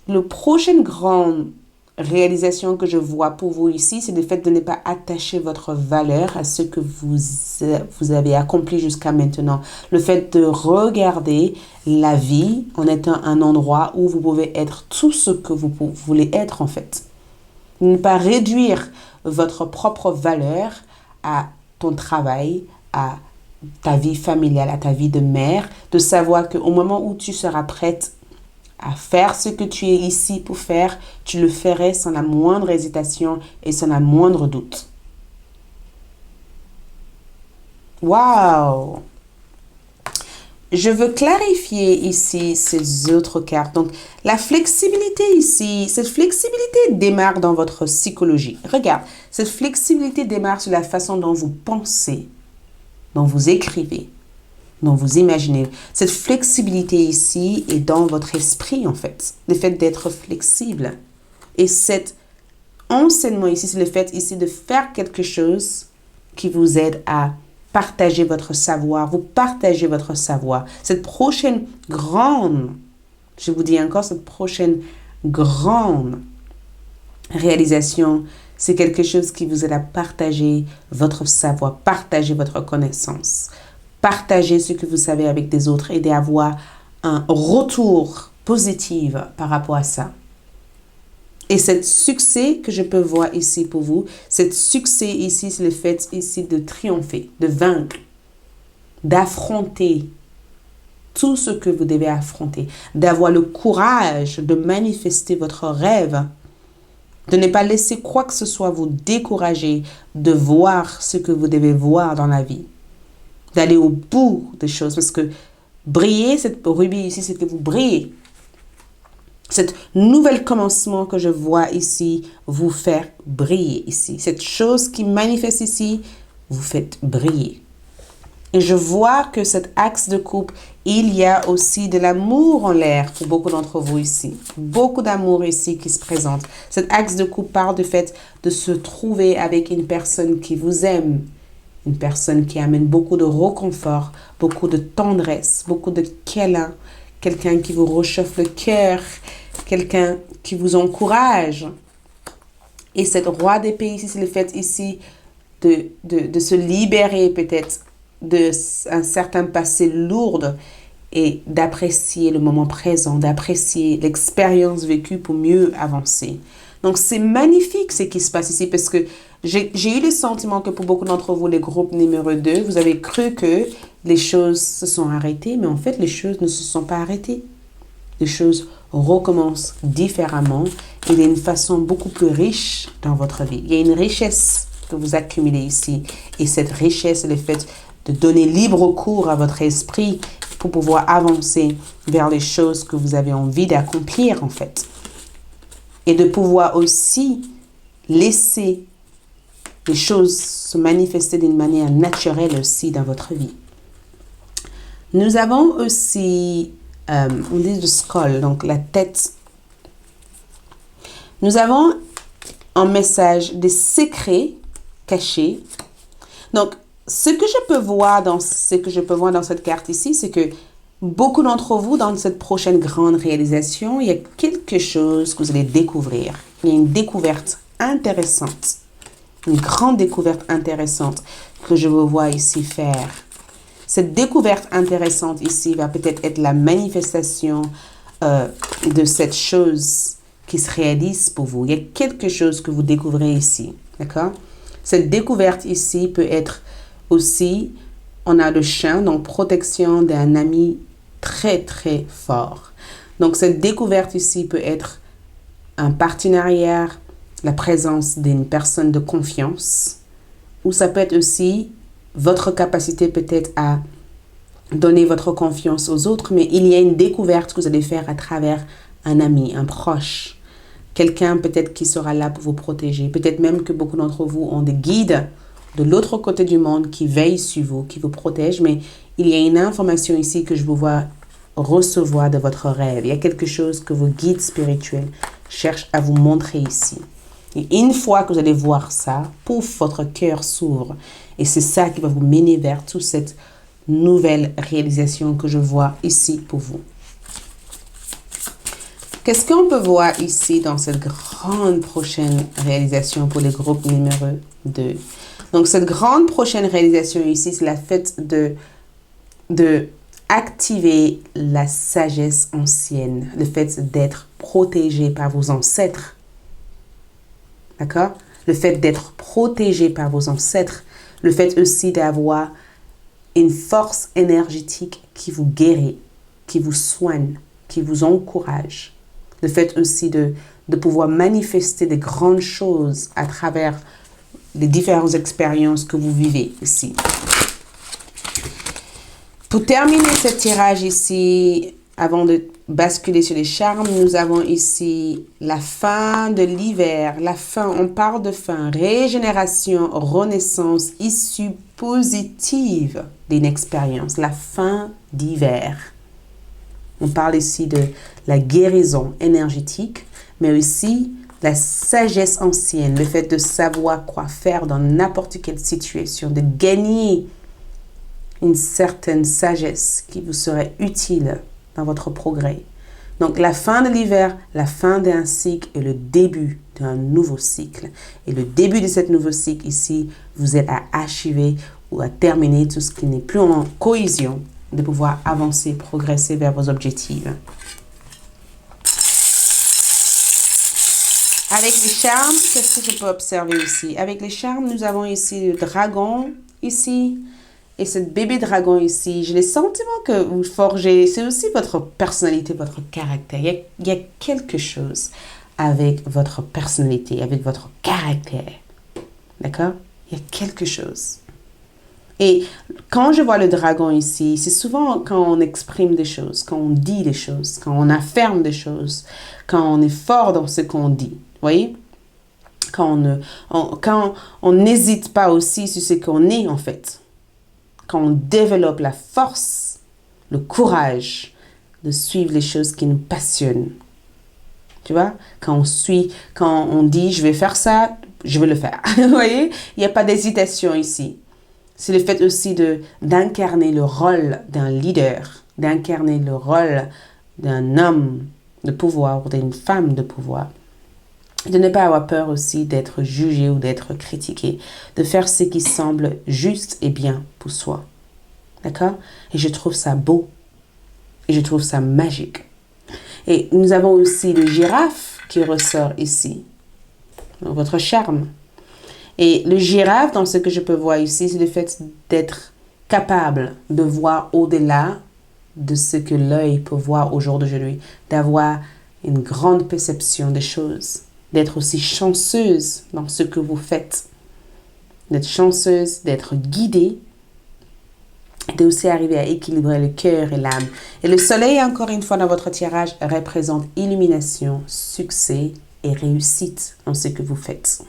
la prochaine grande réalisation que je vois pour vous ici, c'est le fait de ne pas attacher votre valeur à ce que vous avez accompli jusqu'à maintenant. Le fait de regarder la vie en étant un endroit où vous pouvez être tout ce que vous voulez être, en fait. Ne pas réduire votre propre valeur à ton travail, à ta vie familiale, à ta vie de mère, de savoir qu'au moment où tu seras prête à faire ce que tu es ici pour faire, tu le ferais sans la moindre hésitation et sans la moindre doute. Waouh! Je veux clarifier ici ces autres cartes. Donc, la flexibilité ici, cette flexibilité démarre dans votre psychologie. Regarde, cette flexibilité démarre sur la façon dont vous pensez, dont vous écrivez, dont vous imaginez. Cette flexibilité ici est dans votre esprit, en fait. Le fait d'être flexible. Et cet enseignement ici, c'est le fait ici de faire quelque chose qui vous aide à partager votre savoir, vous partagez votre savoir. Cette prochaine grande, je vous dis encore, cette prochaine grande réalisation, c'est quelque chose qui vous aide à partager votre savoir, partager votre connaissance, partager ce que vous savez avec des autres et d'avoir un retour positif par rapport à ça. Et ce succès que je peux voir ici pour vous, ce succès ici, c'est le fait ici de triompher, de vaincre, d'affronter tout ce que vous devez affronter, d'avoir le courage de manifester votre rêve, de ne pas laisser quoi que ce soit vous décourager de voir ce que vous devez voir dans la vie, d'aller au bout des choses, parce que briller, cette rubis ici, c'est que vous brillez. Cette nouvelle commencement que je vois ici vous faire briller ici. Cette chose qui manifeste ici, vous faites briller. Et je vois que cet axe de couple, il y a aussi de l'amour en l'air pour beaucoup d'entre vous ici. Beaucoup d'amour ici qui se présente. Cet axe de couple parle du fait de se trouver avec une personne qui vous aime. Une personne qui amène beaucoup de réconfort, beaucoup de tendresse, beaucoup de câlins. Quelqu'un qui vous réchauffe le cœur. Quelqu'un qui vous encourage. Et cette roi d'épée ici, c'est le fait ici de se libérer peut-être d'un certain passé lourd et d'apprécier le moment présent, d'apprécier l'expérience vécue pour mieux avancer. Donc, c'est magnifique ce qui se passe ici parce que j'ai eu le sentiment que pour beaucoup d'entre vous, les groupes numéro 2, vous avez cru que les choses se sont arrêtées, mais en fait, les choses ne se sont pas arrêtées. Les choses recommencent différemment et d'une façon beaucoup plus riche dans votre vie. Il y a une richesse que vous accumulez ici et cette richesse est le fait de donner libre cours à votre esprit pour pouvoir avancer vers les choses que vous avez envie d'accomplir en fait. Et de pouvoir aussi laisser les choses se manifester d'une manière naturelle aussi dans votre vie. Nous avons aussi, on dit le skull, donc la tête. Nous avons un message des secrets cachés. Donc, ce que je peux voir dans cette carte ici, c'est que beaucoup d'entre vous, dans cette prochaine grande réalisation, il y a quelque chose que vous allez découvrir. Il y a une découverte intéressante, une grande découverte intéressante que je vous vois ici faire. Cette découverte intéressante ici va peut-être être la manifestation de cette chose qui se réalise pour vous. Il y a quelque chose que vous découvrez ici, d'accord? Cette découverte ici peut être aussi, on a le chien, donc protection d'un ami très très fort. Donc cette découverte ici peut être un partenariat, la présence d'une personne de confiance, ou ça peut être aussi votre capacité peut-être à donner votre confiance aux autres, mais il y a une découverte que vous allez faire à travers un ami, un proche, quelqu'un peut-être qui sera là pour vous protéger. Peut-être même que beaucoup d'entre vous ont des guides de l'autre côté du monde qui veillent sur vous, qui vous protègent, mais il y a une information ici que je vous vois recevoir de votre rêve. Il y a quelque chose que vos guides spirituels cherchent à vous montrer ici. Et une fois que vous allez voir ça, pouf, votre cœur s'ouvre. Et c'est ça qui va vous mener vers toute cette nouvelle réalisation que je vois ici pour vous. Qu'est-ce qu'on peut voir ici dans cette grande prochaine réalisation pour les groupes numéro 2? Donc, cette grande prochaine réalisation ici, c'est la fait de activer la sagesse ancienne, le fait d'être protégé par vos ancêtres. D'accord? Le fait d'être protégé par vos ancêtres, le fait aussi d'avoir une force énergétique qui vous guérit, qui vous soigne, qui vous encourage. Le fait aussi de pouvoir manifester des grandes choses à travers les différentes expériences que vous vivez ici. Pour terminer ce tirage ici, avant de basculer sur les charmes, nous avons ici la fin de l'hiver. La fin, on parle de fin, régénération, renaissance, issue positive d'une expérience. La fin d'hiver. On parle ici de la guérison énergétique, mais aussi la sagesse ancienne, le fait de savoir quoi faire dans n'importe quelle situation, de gagner une certaine sagesse qui vous serait utile dans votre progrès. Donc la fin de l'hiver, la fin d'un cycle et le début d'un nouveau cycle. Et le début de ce nouveau cycle ici, vous êtes à achever ou à terminer tout ce qui n'est plus en cohésion, de pouvoir avancer, progresser vers vos objectifs. Avec les charmes, qu'est-ce que je peux observer ici? Avec les charmes, nous avons ici le dragon, ici, et ce bébé dragon ici. J'ai le sentiment que vous forgez, c'est aussi votre personnalité, votre caractère. Il y a quelque chose avec votre personnalité, avec votre caractère. D'accord? Il y a quelque chose. Et quand je vois le dragon ici, c'est souvent quand on exprime des choses, quand on dit des choses, quand on affirme des choses, quand on est fort dans ce qu'on dit. Vous voyez? Quand on n'hésite pas aussi sur ce qu'on est en fait. Quand on développe la force, le courage de suivre les choses qui nous passionnent. Tu vois? Quand on dit je vais faire ça, je vais le faire. Vous voyez? Il n'y a pas d'hésitation ici. C'est le fait aussi d'incarner le rôle d'un leader, d'incarner le rôle d'un homme de pouvoir ou d'une femme de pouvoir. De ne pas avoir peur aussi d'être jugé ou d'être critiqué, de faire ce qui semble juste et bien pour soi. D'accord? Et je trouve ça beau. Et je trouve ça magique. Et nous avons aussi le girafe qui ressort ici. Votre charme. Et le girafe, dans ce que je peux voir ici, c'est le fait d'être capable de voir au-delà de ce que l'œil peut voir au jour d'aujourd'hui. D'avoir une grande perception des choses. D'être aussi chanceuse dans ce que vous faites. D'être chanceuse, d'être guidée. Et aussi arriver à équilibrer le cœur et l'âme. Et le soleil, encore une fois, dans votre tirage, représente illumination, succès et réussite dans ce que vous faites.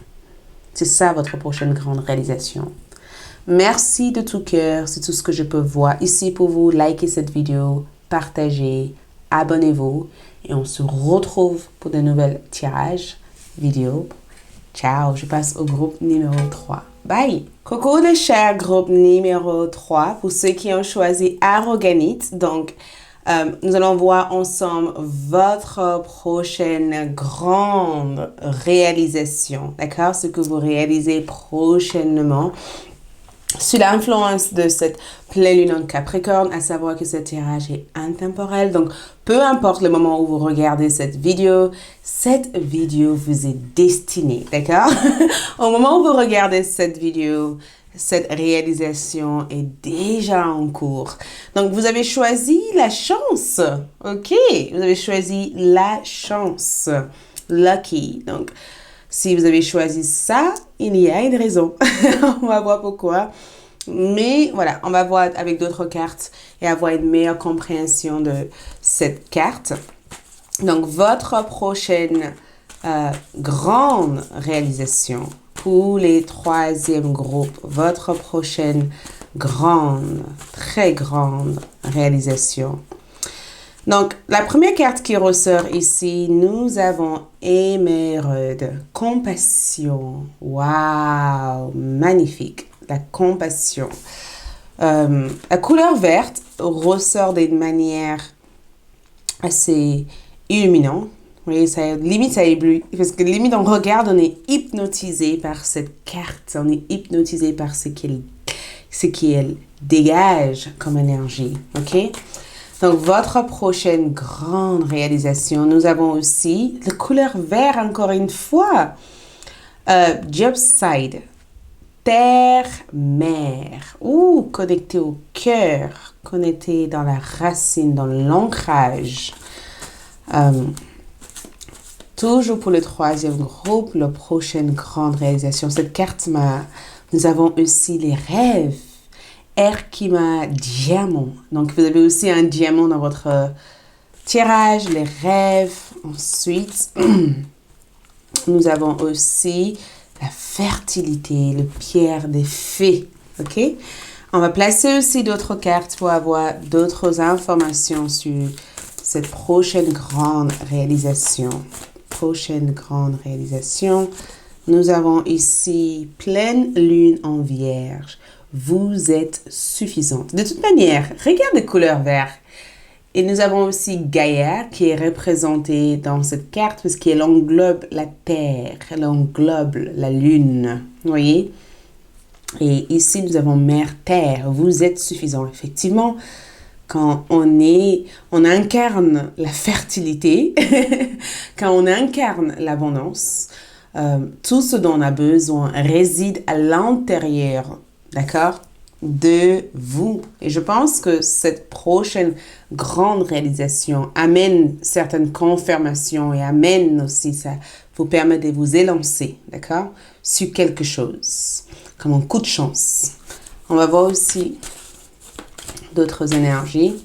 C'est ça votre prochaine grande réalisation. Merci de tout cœur, c'est tout ce que je peux voir ici pour vous. Likez cette vidéo, partagez, abonnez-vous et on se retrouve pour de nouvelles tirages vidéo. Ciao, je passe au groupe numéro 3. Bye! Coucou le cher groupe numéro 3 pour ceux qui ont choisi Arroganite. Donc, nous allons voir ensemble votre prochaine grande réalisation, d'accord? Ce que vous réalisez prochainement sous l'influence de cette pleine lune en Capricorne, à savoir que ce tirage est intemporel. Donc, peu importe le moment où vous regardez cette vidéo vous est destinée, d'accord? Au moment où vous regardez cette vidéo, cette réalisation est déjà en cours. Donc, vous avez choisi la chance. OK, vous avez choisi la chance. Lucky. Donc, si vous avez choisi ça, il y a une raison. On va voir pourquoi. Mais voilà, on va voir avec d'autres cartes et avoir une meilleure compréhension de cette carte. Donc, votre prochaine grande réalisation pour les troisièmes groupes, votre prochaine grande, très grande réalisation. Donc, la première carte qui ressort ici, nous avons Émeraude, compassion. Waouh, magnifique, la compassion. La couleur verte ressort d'une manière assez illuminante. Vous voyez, limite ça éblouit. Parce que limite on regarde, on est hypnotisé par cette carte. On est hypnotisé par ce qu'elle dégage comme énergie. OK? Donc, votre prochaine grande réalisation, nous avons aussi la couleur vert encore une fois. Job side, terre, mer. Connecté au cœur, connecté dans la racine, dans l'ancrage. Toujours pour le troisième groupe, la prochaine grande réalisation. Cette carte, nous avons aussi les rêves. Erkima diamant. Donc, vous avez aussi un diamant dans votre tirage, les rêves. Ensuite, nous avons aussi la fertilité, le pierre des fées. OK? On va placer aussi d'autres cartes pour avoir d'autres informations sur cette prochaine grande réalisation. Prochaine grande réalisation. Nous avons ici pleine lune en vierge. Vous êtes suffisante. De toute manière, regarde les couleurs vertes. Et nous avons aussi Gaïa qui est représentée dans cette carte parce qu'elle englobe la terre, elle englobe la lune. Vous voyez? Et ici, nous avons Mère Terre. Vous êtes suffisant. Effectivement, quand on incarne la fertilité, quand on incarne l'abondance, tout ce dont on a besoin réside à l'intérieur, d'accord, de vous. Et je pense que cette prochaine grande réalisation amène certaines confirmations et amène aussi, ça vous permet de vous élancer, d'accord, sur quelque chose, comme un coup de chance. On va voir aussi d'autres énergies.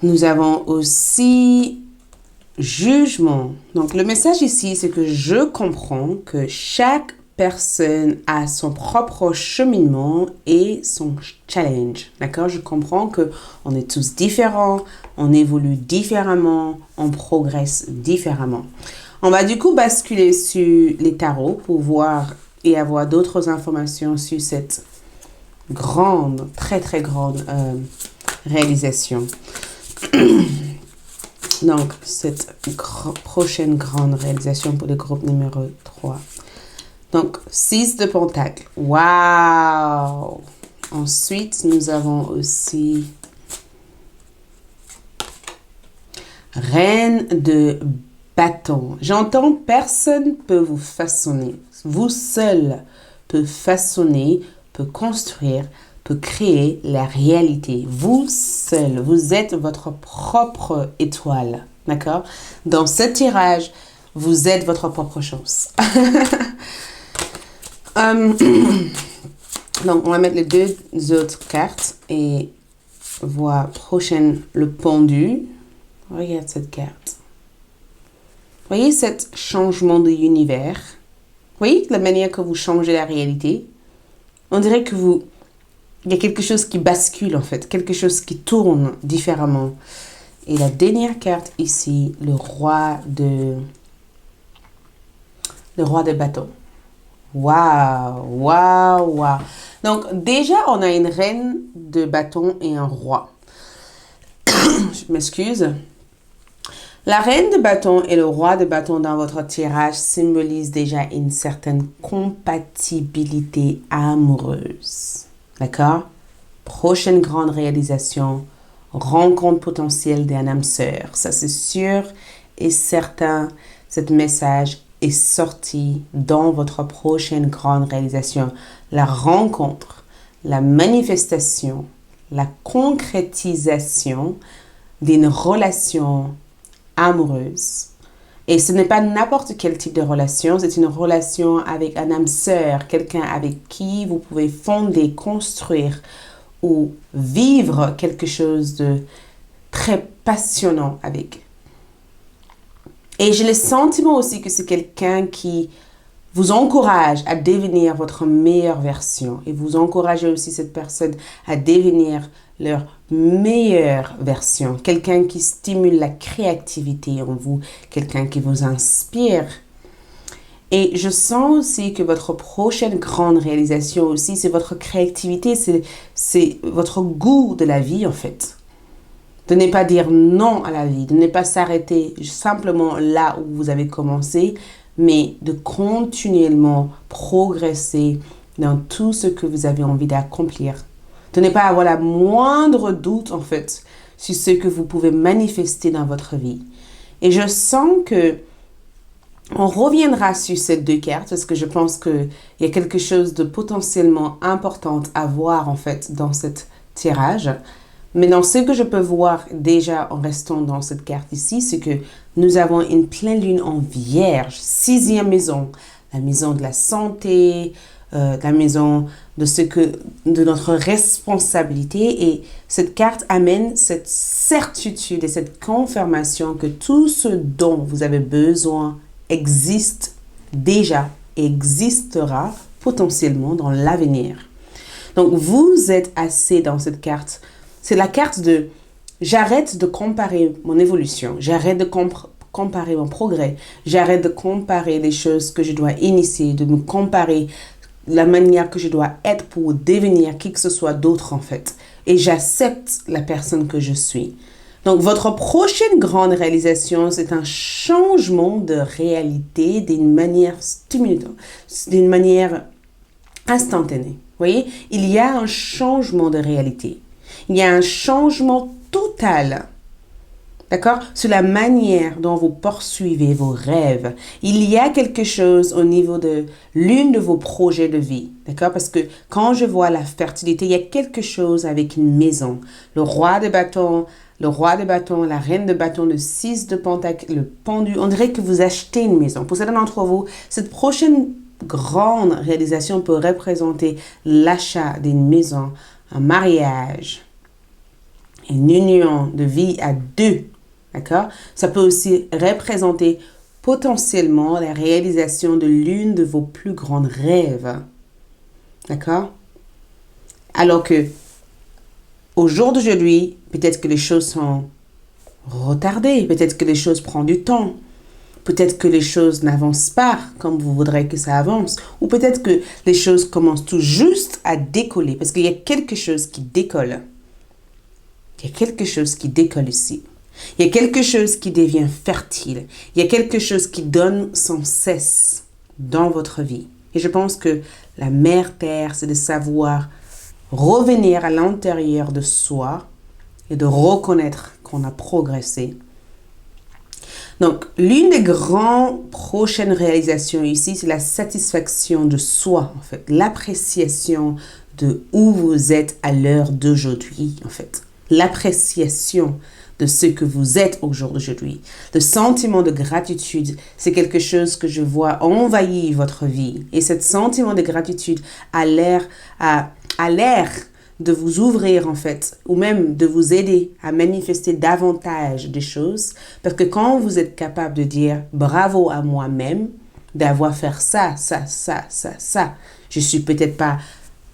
Nous avons aussi jugement. Donc, le message ici, c'est que je comprends que chaque personne a son propre cheminement et son challenge. D'accord? Je comprends que on est tous différents, on évolue différemment, on progresse différemment. On va du coup basculer sur les tarots pour voir et avoir d'autres informations sur cette grande, très très grande réalisation. Donc, cette prochaine grande réalisation pour le groupe numéro 3. Donc, 6 de Pentacle. Waouh! Ensuite, nous avons aussi Reine de bâton. J'entends personne peut vous façonner. Vous seul peut façonner, peut construire, peut créer la réalité. Vous seul, vous êtes votre propre étoile. D'accord? Dans ce tirage, vous êtes votre propre chance. Donc, on va mettre les deux autres cartes et voir prochaine le pendu. Regarde cette carte. Voyez ce changement de univers? Voyez la manière que vous changez la réalité? On dirait que il y a quelque chose qui bascule en fait, quelque chose qui tourne différemment. Et la dernière carte ici, le roi de bâton. Waouh, waouh, waouh. Donc déjà, on a une reine de bâton et un roi. Je m'excuse. La reine de bâton et le roi de bâton dans votre tirage symbolisent déjà une certaine compatibilité amoureuse. D'accord? Prochaine grande réalisation, rencontre potentielle d'un âme sœur. Ça, c'est sûr et certain. Ce message est sorti dans votre prochaine grande réalisation. La rencontre, la manifestation, la concrétisation d'une relation amoureuse. Et ce n'est pas n'importe quel type de relation, c'est une relation avec un âme sœur, quelqu'un avec qui vous pouvez fonder, construire ou vivre quelque chose de très passionnant avec. Et j'ai le sentiment aussi que c'est quelqu'un qui vous encourage à devenir votre meilleure version et vous encouragez aussi cette personne à devenir leur meilleure version. Quelqu'un qui stimule la créativité en vous, quelqu'un qui vous inspire. Et je sens aussi que votre prochaine grande réalisation aussi, c'est votre créativité, c'est votre goût de la vie en fait. De ne pas dire non à la vie, de ne pas s'arrêter simplement là où vous avez commencé, mais de continuellement progresser dans tout ce que vous avez envie d'accomplir. De ne pas avoir la moindre doute, en fait, sur ce que vous pouvez manifester dans votre vie. Et je sens que on reviendra sur ces deux cartes parce que je pense qu'il y a quelque chose de potentiellement important à voir, en fait, dans cet tirage. Mais dans ce que je peux voir déjà en restant dans cette carte ici, c'est que nous avons une pleine lune en vierge, 6e maison, la maison de la santé, la maison de notre responsabilité. Et cette carte amène cette certitude et cette confirmation que tout ce dont vous avez besoin existe déjà et existera potentiellement dans l'avenir. Donc, vous êtes assez dans cette carte. C'est la carte de j'arrête de comparer mon évolution, j'arrête de comparer mon progrès, j'arrête de comparer les choses que je dois initier, de me comparer la manière que je dois être pour devenir qui que ce soit d'autre en fait. Et j'accepte la personne que je suis. Donc, votre prochaine grande réalisation, c'est un changement de réalité d'une manière stimulante, d'une manière instantanée. Vous voyez, il y a un changement de réalité. Il y a un changement total, d'accord, sur la manière dont vous poursuivez vos rêves. Il y a quelque chose au niveau de l'une de vos projets de vie, d'accord, parce que quand je vois la fertilité, il y a quelque chose avec une maison. Le roi de bâton, la reine de bâton, le 6 de pentacle, le pendu. On dirait que vous achetez une maison. Pour certains d'entre vous, cette prochaine grande réalisation peut représenter l'achat d'une maison, un mariage, une union de vie à deux. D'accord? Ça peut aussi représenter potentiellement la réalisation de l'une de vos plus grands rêves. D'accord? Alors que au jour d'aujourd'hui, peut-être que les choses sont retardées, peut-être que les choses prennent du temps, peut-être que les choses n'avancent pas comme vous voudrez que ça avance, ou peut-être que les choses commencent tout juste à décoller, parce qu'il y a quelque chose qui décolle. Il y a quelque chose qui décolle ici. Il y a quelque chose qui devient fertile. Il y a quelque chose qui donne sans cesse dans votre vie. Et je pense que la mère terre, c'est de savoir revenir à l'intérieur de soi et de reconnaître qu'on a progressé. Donc, l'une des grandes prochaines réalisations ici, c'est la satisfaction de soi, en fait. L'appréciation de où vous êtes à l'heure d'aujourd'hui, en fait. L'appréciation de ce que vous êtes au jour d'aujourd'hui. Le sentiment de gratitude, c'est quelque chose que je vois envahir votre vie. Et ce sentiment de gratitude a l'air de vous ouvrir en fait, ou même de vous aider à manifester davantage des choses. Parce que quand vous êtes capable de dire bravo à moi-même, d'avoir fait ça, je suis peut-être pas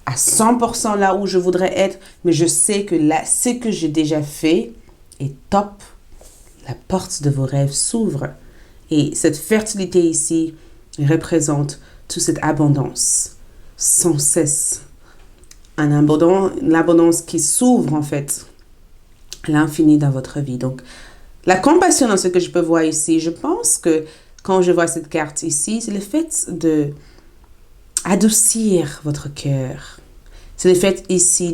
à 100% là où je voudrais être, mais je sais que là, ce que j'ai déjà fait est top. La porte de vos rêves s'ouvre. Et cette fertilité ici représente toute cette abondance, sans cesse. L'abondance qui s'ouvre en fait à l'infini dans votre vie. Donc, la compassion dans ce que je peux voir ici, je pense que quand je vois cette carte ici, c'est le fait de adoucir votre cœur. C'est le fait ici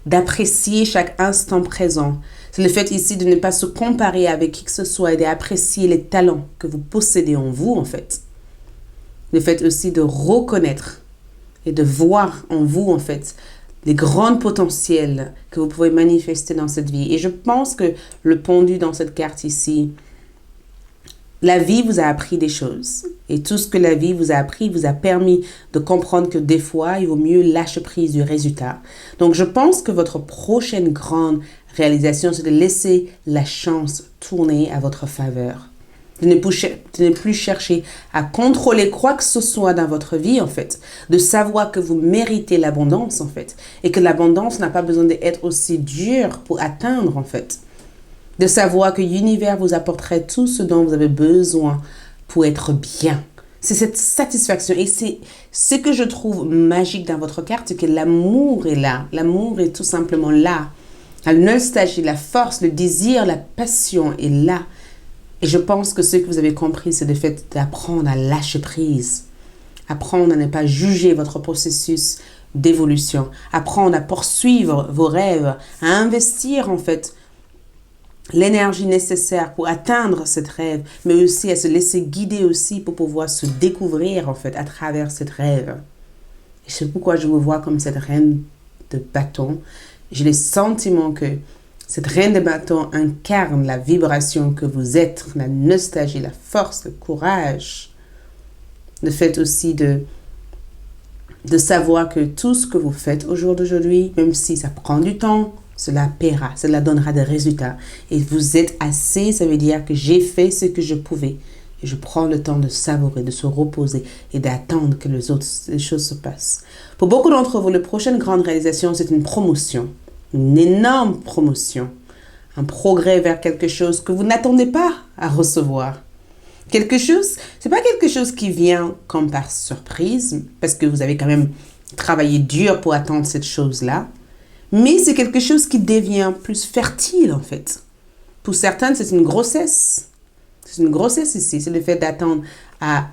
d'apprécier chaque instant présent. C'est le fait ici de ne pas se comparer avec qui que ce soit et d'apprécier les talents que vous possédez en vous, en fait. Le fait aussi de reconnaître et de voir en vous, en fait, les grands potentiels que vous pouvez manifester dans cette vie. Et je pense que le pendu dans cette carte ici, la vie vous a appris des choses. Et tout ce que la vie vous a appris vous a permis de comprendre que des fois, il vaut mieux lâcher prise du résultat. Donc, je pense que votre prochaine grande réalisation, c'est de laisser la chance tourner à votre faveur. De ne plus chercher à contrôler quoi que ce soit dans votre vie, en fait. De savoir que vous méritez l'abondance, en fait. Et que l'abondance n'a pas besoin d'être aussi dure pour atteindre, en fait. De savoir que l'univers vous apporterait tout ce dont vous avez besoin pour être bien. C'est cette satisfaction. Et c'est ce que je trouve magique dans votre carte, c'est que l'amour est là. L'amour est tout simplement là. La nostalgie, la force, le désir, la passion est là. Et je pense que ce que vous avez compris, c'est le fait d'apprendre à lâcher prise. Apprendre à ne pas juger votre processus d'évolution. Apprendre à poursuivre vos rêves, à investir en fait l'énergie nécessaire pour atteindre cette rêve, mais aussi à se laisser guider aussi pour pouvoir se découvrir en fait à travers cette rêve. Et c'est pourquoi je me vois comme cette reine de bâton. J'ai le sentiment que cette reine de bâton incarne la vibration que vous êtes, la nostalgie, la force, le courage. Le fait aussi de savoir que tout ce que vous faites au jour d'aujourd'hui, même si ça prend du temps, cela paiera, cela donnera des résultats. Et vous êtes assez, ça veut dire que j'ai fait ce que je pouvais. Et je prends le temps de savourer, de se reposer et d'attendre que les choses se passent. Pour beaucoup d'entre vous, la prochaine grande réalisation, c'est une promotion. Une énorme promotion. Un progrès vers quelque chose que vous n'attendez pas à recevoir. Quelque chose, c'est pas quelque chose qui vient comme par surprise, parce que vous avez quand même travaillé dur pour attendre cette chose-là. Mais c'est quelque chose qui devient plus fertile, en fait. Pour certains, c'est une grossesse. C'est une grossesse ici. C'est le fait d'attendre à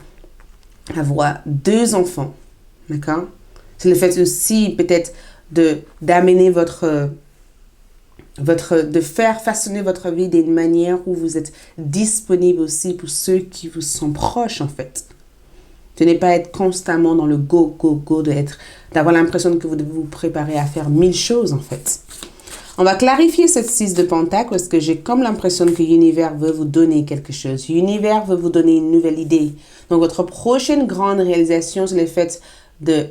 avoir 2 enfants. D'accord? C'est le fait aussi, peut-être, d'amener de faire façonner votre vie d'une manière où vous êtes disponible aussi pour ceux qui vous sont proches, en fait. De ne pas être constamment dans le go, go, go, d'avoir l'impression que vous devez vous préparer à faire 1000 choses, en fait. On va clarifier cette 6 de Pentacle parce que j'ai comme l'impression que l'univers veut vous donner quelque chose. L'univers veut vous donner une nouvelle idée. Donc, votre prochaine grande réalisation, c'est le fait de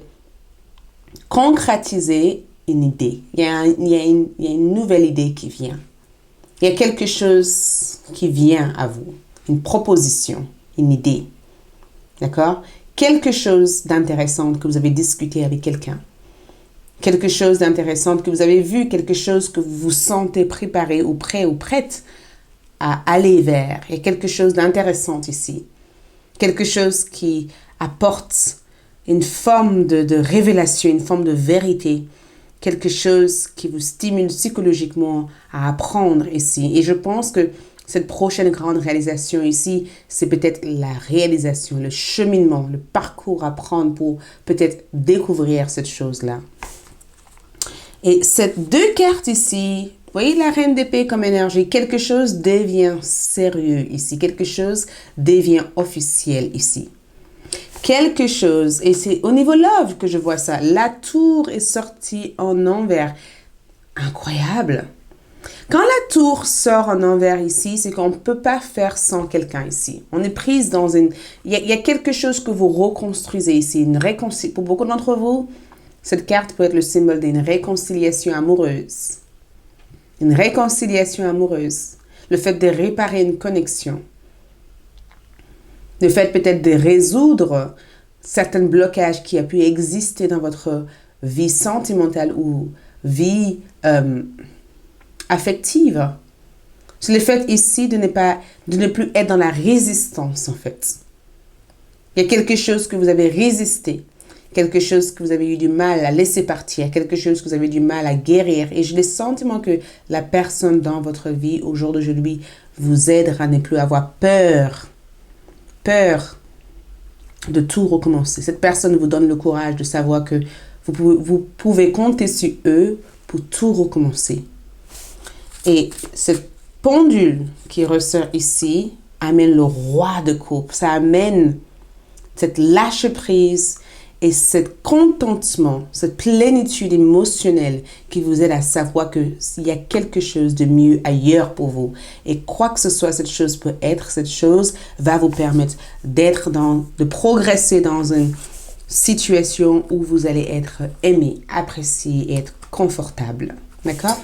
concrétiser une idée. Il y a une nouvelle idée qui vient. Il y a quelque chose qui vient à vous. Une proposition, une idée. D'accord? Quelque chose d'intéressant que vous avez discuté avec quelqu'un. Quelque chose d'intéressant que vous avez vu, quelque chose que vous vous sentez préparé ou prêt ou prête à aller vers. Il y a quelque chose d'intéressant ici. Quelque chose qui apporte une forme de révélation, une forme de vérité. Quelque chose qui vous stimule psychologiquement à apprendre ici. Et je pense que cette prochaine grande réalisation ici, c'est peut-être la réalisation, le cheminement, le parcours à prendre pour peut-être découvrir cette chose-là. Et ces 2 cartes ici, vous voyez la reine d'épée comme énergie, quelque chose devient sérieux ici, quelque chose devient officiel ici. Quelque chose, et c'est au niveau love que je vois ça, la tour est sortie en envers. Incroyable! Quand la tour sort en envers ici, c'est qu'on ne peut pas faire sans quelqu'un ici. On est prise dans une... Il y a quelque chose que vous reconstruisez ici. Pour beaucoup d'entre vous, cette carte peut être le symbole d'une réconciliation amoureuse. Une réconciliation amoureuse. Le fait de réparer une connexion. Le fait peut-être de résoudre certains blocages qui a pu exister dans votre vie sentimentale ou vie affective. C'est le fait ici de ne plus être dans la résistance en fait. Il y a quelque chose que vous avez résisté. Quelque chose que vous avez eu du mal à laisser partir, quelque chose que vous avez du mal à guérir. Et j'ai le sentiment que la personne dans votre vie au jour d'aujourd'hui vous aidera à ne plus avoir peur de tout recommencer. Cette personne vous donne le courage de savoir que vous pouvez compter sur eux pour tout recommencer. Et cette pendule qui ressort ici amène le roi de coupe. Ça amène cette lâche-prise et ce contentement, cette plénitude émotionnelle qui vous aide à savoir qu'il y a quelque chose de mieux ailleurs pour vous. Et quoi que ce soit cette chose peut être, cette chose va vous permettre de progresser dans une situation où vous allez être aimé, apprécié et être confortable. D'accord?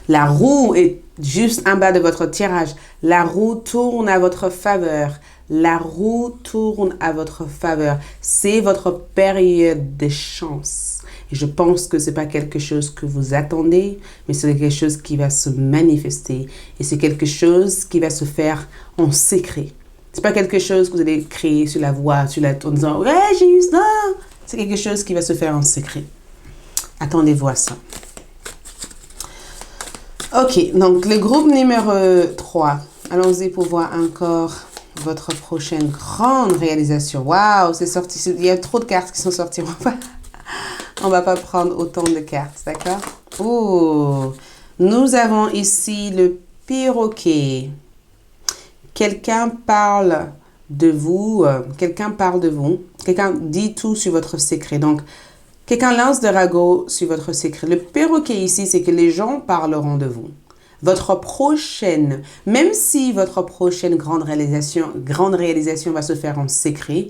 La roue est juste en bas de votre tirage. La roue tourne à votre faveur. La roue tourne à votre faveur. C'est votre période de chance. Et je pense que ce n'est pas quelque chose que vous attendez, mais c'est quelque chose qui va se manifester. Et c'est quelque chose qui va se faire en secret. Ce n'est pas quelque chose que vous allez créer sur la voie, en disant « Ouais, j'ai eu ça !» C'est quelque chose qui va se faire en secret. Attendez-vous à ça. Ok, donc le groupe numéro 3. Allons-y pour voir encore votre prochaine grande réalisation. Waouh, c'est sorti. Il y a trop de cartes qui sont sorties. On va pas prendre autant de cartes, d'accord? Oh, nous avons ici le perroquet. Quelqu'un parle de vous. Quelqu'un dit tout sur votre secret. Donc, quelqu'un lance des ragots sur votre secret. Le perroquet ici, c'est que les gens parleront de vous. Même si votre prochaine grande réalisation va se faire en secret,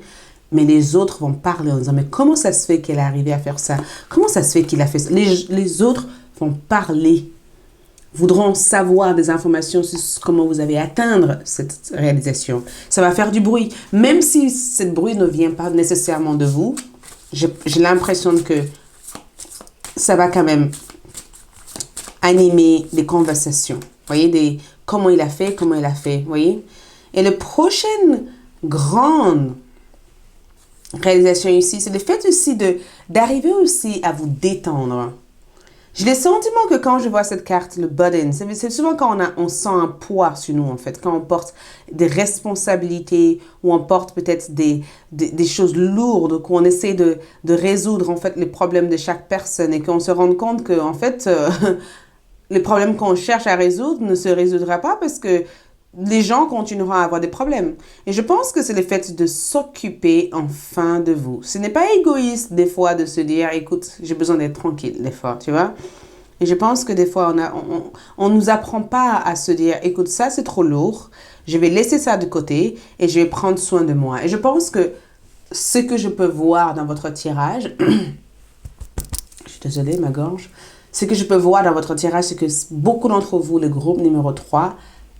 mais les autres vont parler en disant, mais comment ça se fait qu'elle est arrivée à faire ça? Comment ça se fait qu'il a fait ça? Les autres vont parler, voudront savoir des informations sur comment vous avez atteindre cette réalisation. Ça va faire du bruit. Même si ce bruit ne vient pas nécessairement de vous, j'ai l'impression que ça va quand même animer des conversations. Vous voyez, comment il a fait, vous voyez. Et la prochaine grande réalisation ici, c'est le fait aussi d'arriver aussi à vous détendre. J'ai le sentiment que quand je vois cette carte, le burden, c'est souvent quand on sent un poids sur nous, en fait, quand on porte des responsabilités ou on porte peut-être des choses lourdes, qu'on essaie de résoudre, en fait, les problèmes de chaque personne et qu'on se rend compte que, en fait, les problèmes qu'on cherche à résoudre ne se résoudra pas parce que les gens continueront à avoir des problèmes. Et je pense que c'est le fait de s'occuper enfin de vous. Ce n'est pas égoïste des fois de se dire, écoute, j'ai besoin d'être tranquille des fois, tu vois. Et je pense que des fois, on nous apprend pas à se dire, écoute, ça c'est trop lourd, je vais laisser ça de côté et je vais prendre soin de moi. Et je pense que ce que je peux voir dans votre tirage, je suis désolée, ma gorge, ce que je peux voir dans votre tirage, c'est que beaucoup d'entre vous, le groupe numéro 3,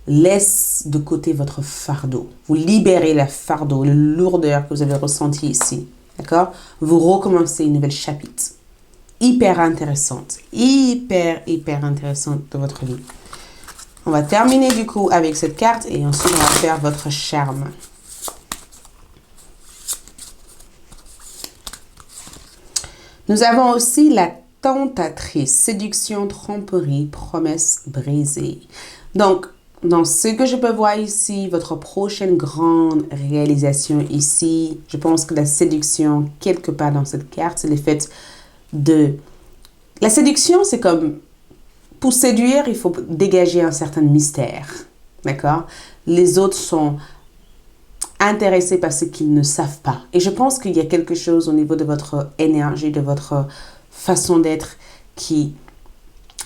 laisse de côté votre fardeau. Vous libérez le fardeau, la lourdeur que vous avez ressenti ici. D'accord? Vous recommencez une nouvelle chapitre. Hyper intéressante. Hyper intéressante de votre vie. On va terminer du coup avec cette carte et ensuite on va faire votre charme. Nous avons aussi la tentatrice, séduction, tromperie, promesse brisée. Donc, dans ce que je peux voir ici, votre prochaine grande réalisation ici, je pense que la séduction, quelque part dans cette carte, c'est le fait de... La séduction, c'est comme... Pour séduire, il faut dégager un certain mystère. D'accord? Les autres sont intéressés par ce qu'ils ne savent pas. Et je pense qu'il y a quelque chose au niveau de votre énergie, de votre façon d'être qui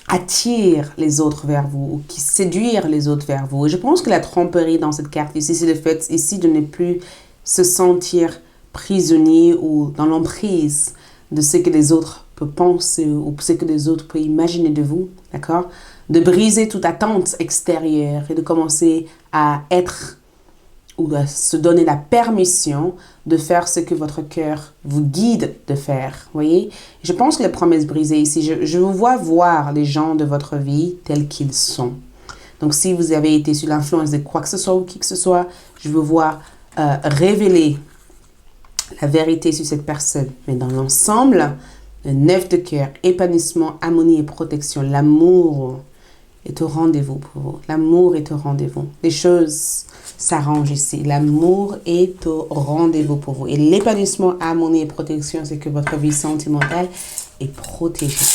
attire les autres vers vous ou qui séduire les autres vers vous. Et je pense que la tromperie dans cette carte ici, c'est le fait ici de ne plus se sentir prisonnier ou dans l'emprise de ce que les autres peuvent penser ou ce que les autres peuvent imaginer de vous, d'accord? De briser toute attente extérieure et de commencer à être ou à se donner la permission de faire ce que votre cœur vous guide de faire, voyez? Je pense que les promesses brisées ici, je vous vois voir les gens de votre vie tels qu'ils sont. Donc, si vous avez été sous l'influence de quoi que ce soit ou qui que ce soit, je vous vois révéler la vérité sur cette personne. Mais dans l'ensemble, le 9 de cœur, épanouissement, harmonie et protection, l'amour est au rendez-vous pour vous. L'amour est au rendez-vous. Les choses s'arrangent ici. L'amour est au rendez-vous pour vous. Et l'épanouissement, harmonie et protection, c'est que votre vie sentimentale est protégée.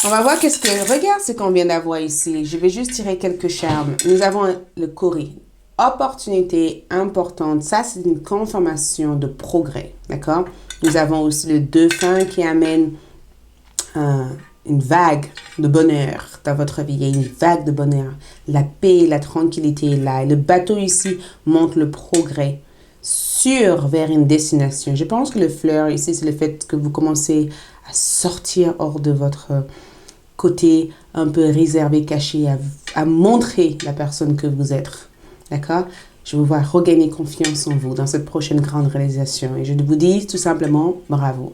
On va voir qu'est-ce que... Regarde ce qu'on vient d'avoir ici. Je vais juste tirer quelques charmes. Nous avons le Cori. Opportunité importante. Ça, c'est une confirmation de progrès. D'accord? Nous avons aussi le Dauphin qui amène une vague de bonheur dans votre vie. Il y a une vague de bonheur. La paix, la tranquillité est là. Et le bateau ici montre le progrès vers une destination. Je pense que le fleur ici, c'est le fait que vous commencez à sortir hors de votre côté un peu réservé, caché, à montrer la personne que vous êtes. D'accord? Je vous vois regagner confiance en vous dans cette prochaine grande réalisation. Et je vous dis tout simplement bravo.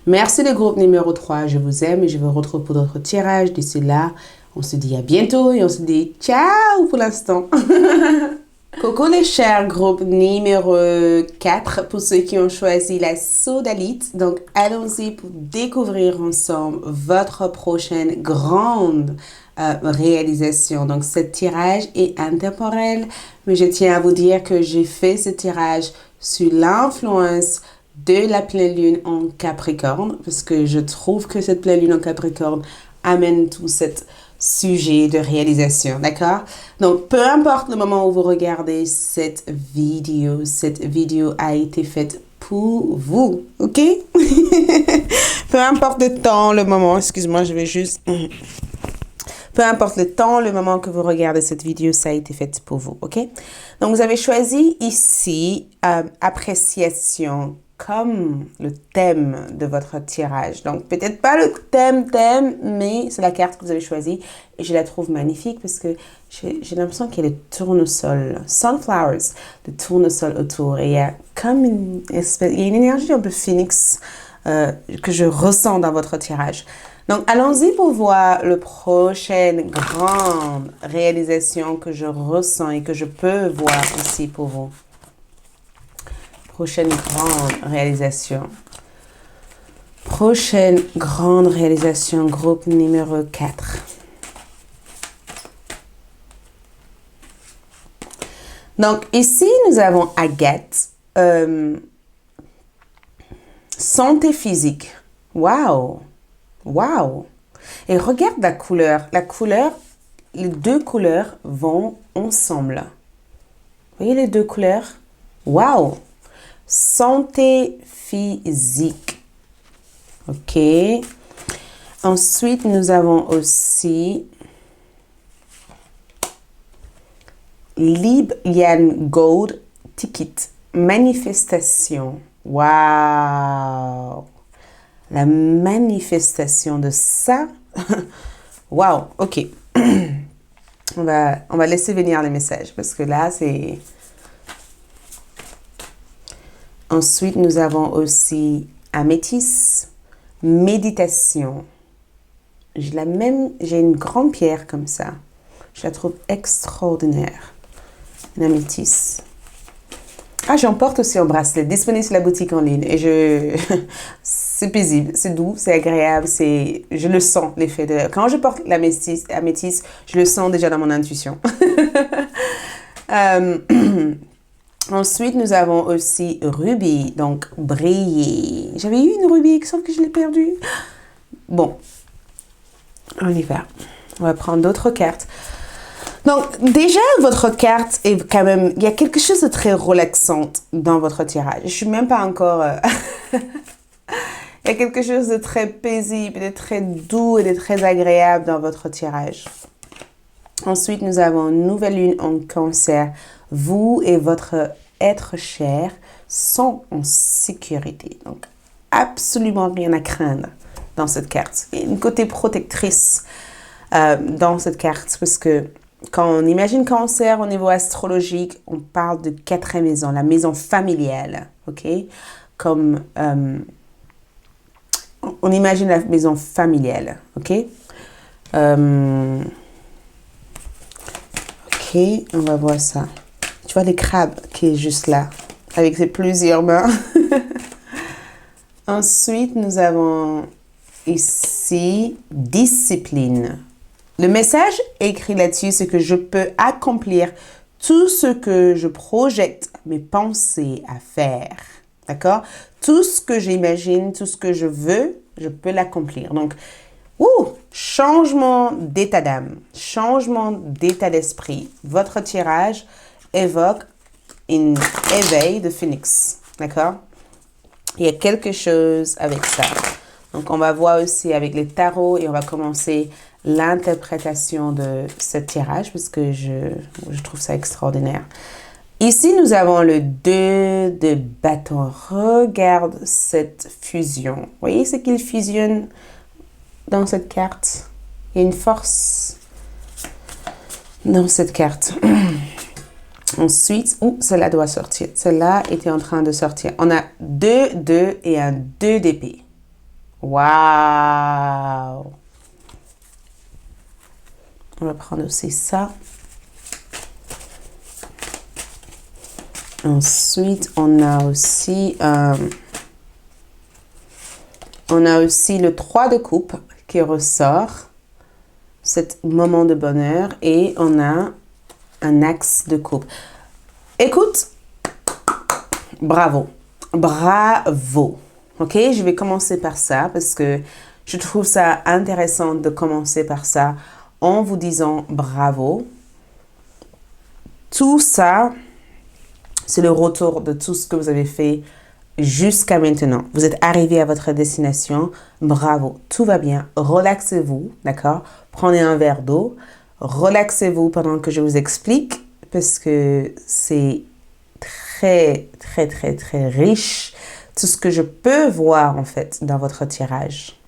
Merci le groupe numéro 3. Je vous aime et je vous retrouve pour d'autres tirages. D'ici là, on se dit à bientôt et on se dit ciao pour l'instant. Coucou les chers groupes numéro 4 pour ceux qui ont choisi la sodalite. Donc, allons-y pour découvrir ensemble votre prochaine grande réalisation. Donc, ce tirage est intemporel, mais je tiens à vous dire que j'ai fait ce tirage sous l'influence de la pleine lune en Capricorne, parce que je trouve que cette pleine lune en Capricorne amène tout cet sujet de réalisation, d'accord? Donc, peu importe le moment où vous regardez cette vidéo a été faite pour vous, ok? Peu importe le temps, le moment, excuse-moi, je vais juste... Peu importe le temps, le moment que vous regardez cette vidéo, ça a été fait pour vous, ok? Donc, vous avez choisi ici appréciation comme le thème de votre tirage. Donc, peut-être pas le thème, mais c'est la carte que vous avez choisie. Et je la trouve magnifique parce que j'ai l'impression qu'il y a le tournesol, sunflowers, le tournesol autour. Et il y a comme une espèce, il y a une énergie un peu phoenix que je ressens dans votre tirage. Donc, allons-y pour voir la prochaine grande réalisation que je ressens et que je peux voir ici pour vous. Prochaine grande réalisation. Prochaine grande réalisation, groupe numéro 4. Donc, ici, nous avons Agathe. Santé physique. Waouh! Waouh! Et regarde la couleur. La couleur, les deux couleurs vont ensemble. Vous voyez les deux couleurs? Waouh! Santé physique. Ok. Ensuite, nous avons aussi Lib Yan Gold Ticket. Manifestation. Waouh! La manifestation de ça. Waouh! Ok. On va laisser venir les messages parce que là, c'est... Ensuite, nous avons aussi améthyste, méditation. J'ai une grande pierre comme ça. Je la trouve extraordinaire. Une améthyste. Ah, j'en porte aussi en bracelet, disponible sur la boutique en ligne. Et c'est paisible, c'est doux, c'est agréable, je le sens, l'effet de... Quand je porte l'améthyste, je le sens déjà dans mon intuition. Ensuite, nous avons aussi rubis, donc briller. J'avais eu une rubis, sauf que je l'ai perdue. Bon, on y va. On va prendre d'autres cartes. Donc, déjà, votre carte est quand même... Il y a quelque chose de très relaxant dans votre tirage. Je ne suis même pas encore... Il y a quelque chose de très paisible, de très doux et de très agréable dans votre tirage. Ensuite, nous avons une nouvelle lune en cancer. Vous et votre être cher sont en sécurité. Donc, absolument rien à craindre dans cette carte. Il y a une côté protectrice dans cette carte parce que quand on imagine cancer au niveau astrologique, on parle de 4e maison, la maison familiale, ok? Comme on imagine la maison familiale, ok? Ok, on va voir ça. Tu vois les crabes qui est juste là, avec ses plusieurs mains. Ensuite, nous avons ici discipline. Le message écrit là-dessus, c'est que je peux accomplir tout ce que je projette mes pensées à faire. D'accord? Tout ce que j'imagine, tout ce que je veux, je peux l'accomplir. Donc, changement d'état d'âme, changement d'état d'esprit. Votre tirage évoque un éveil de phénix. D'accord? Il y a quelque chose avec ça. Donc, on va voir aussi avec les tarots et on va commencer l'interprétation de ce tirage parce que je trouve ça extraordinaire. Ici, nous avons le 2 de bâton. Regarde cette fusion. Vous voyez ce qu'il fusionne dans cette carte? Il y a une force dans cette carte. Ensuite, celle-là doit sortir. Celle-là était en train de sortir. On a 2, 2 et un 2 d'épée. Waouh! On va prendre aussi ça. Ensuite, on a aussi le 3 de coupe qui ressort. Cet moment de bonheur. Et on a un axe de coupe. Écoute, bravo. Bravo. Ok, je vais commencer par ça parce que je trouve ça intéressant de commencer par ça en vous disant bravo. Tout ça, c'est le retour de tout ce que vous avez fait jusqu'à maintenant. Vous êtes arrivé à votre destination. Bravo, tout va bien. Relaxez-vous, d'accord? Prenez un verre d'eau. Relaxez-vous pendant que je vous explique parce que c'est très, très, très, très riche. Tout ce que je peux voir en fait dans votre tirage.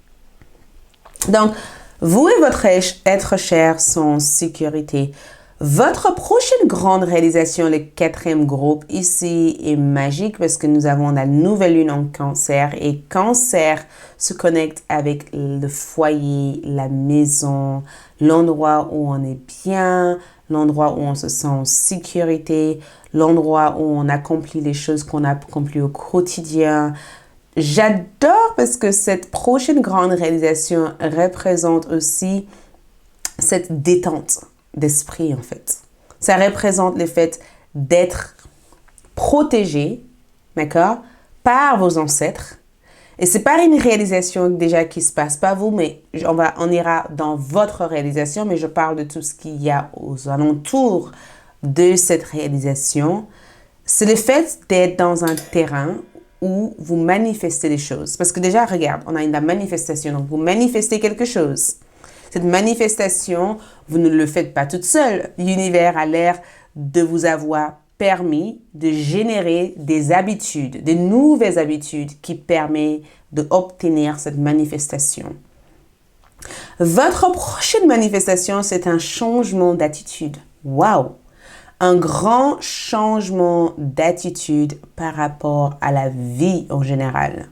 Donc, vous et votre être cher sont en sécurité. Votre prochaine grande réalisation, le 4e groupe ici, est magique parce que nous avons la nouvelle lune en cancer et cancer se connecte avec le foyer, la maison, l'endroit où on est bien, l'endroit où on se sent en sécurité, l'endroit où on accomplit les choses qu'on a accomplies au quotidien. J'adore parce que cette prochaine grande réalisation représente aussi cette détente d'esprit en fait. Ça représente le fait d'être protégé, d'accord, par vos ancêtres. Et c'est pas une réalisation déjà qui se passe, pas vous, mais on ira dans votre réalisation, mais je parle de tout ce qu'il y a aux alentours de cette réalisation. C'est le fait d'être dans un terrain où vous manifestez les choses. Parce que déjà, regarde, on a la manifestation. Donc, vous manifestez quelque chose. Cette manifestation, vous ne le faites pas toute seule. L'univers a l'air de vous avoir permis de générer des habitudes, des nouvelles habitudes qui permettent d'obtenir cette manifestation. Votre prochaine manifestation, c'est un changement d'attitude. Waouh! Un grand changement d'attitude par rapport à la vie en général.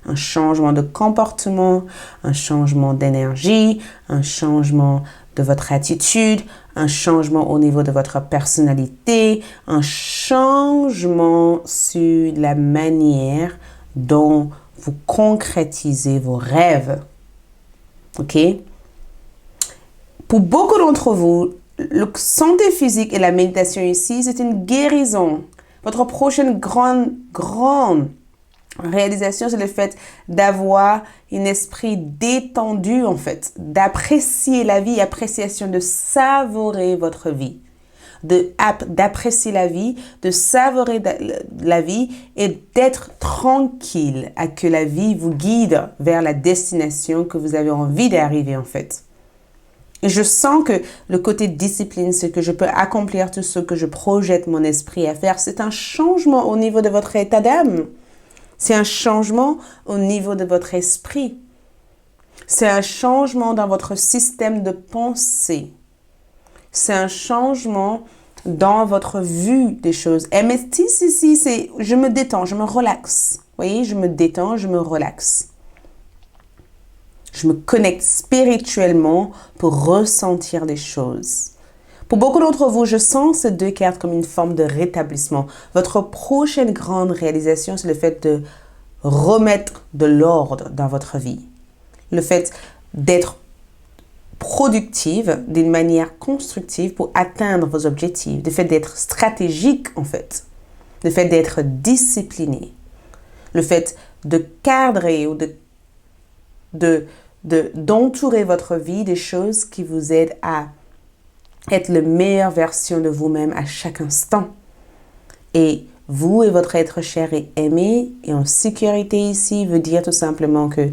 Un changement de comportement, un changement d'énergie, un changement de votre attitude, un changement au niveau de votre personnalité, un changement sur la manière dont vous concrétisez vos rêves. OK? Pour beaucoup d'entre vous, la santé physique et la méditation ici, c'est une guérison. Votre prochaine grande réalisation, c'est le fait d'avoir un esprit détendu, en fait, d'apprécier la vie, appréciation, de savourer votre vie, d'apprécier la vie, de savourer la vie et d'être tranquille à que la vie vous guide vers la destination que vous avez envie d'arriver, en fait. Et je sens que le côté discipline, c'est que je peux accomplir tout ce que je projette mon esprit à faire. C'est un changement au niveau de votre état d'âme. C'est un changement au niveau de votre esprit. C'est un changement dans votre système de pensée. C'est un changement dans votre vue des choses. Et mais ici, c'est je me détends, je me relaxe. Vous voyez, je me détends, je me relaxe. Je me connecte spirituellement pour ressentir des choses. Pour beaucoup d'entre vous, je sens ces deux cartes comme une forme de rétablissement. Votre prochaine grande réalisation, c'est le fait de remettre de l'ordre dans votre vie. Le fait d'être productive d'une manière constructive pour atteindre vos objectifs. Le fait d'être stratégique, en fait. Le fait d'être discipliné. Le fait de cadrer ou d'entourer votre vie des choses qui vous aident à être la meilleure version de vous-même à chaque instant. Et vous et votre être cher et aimé et en sécurité ici veut dire tout simplement que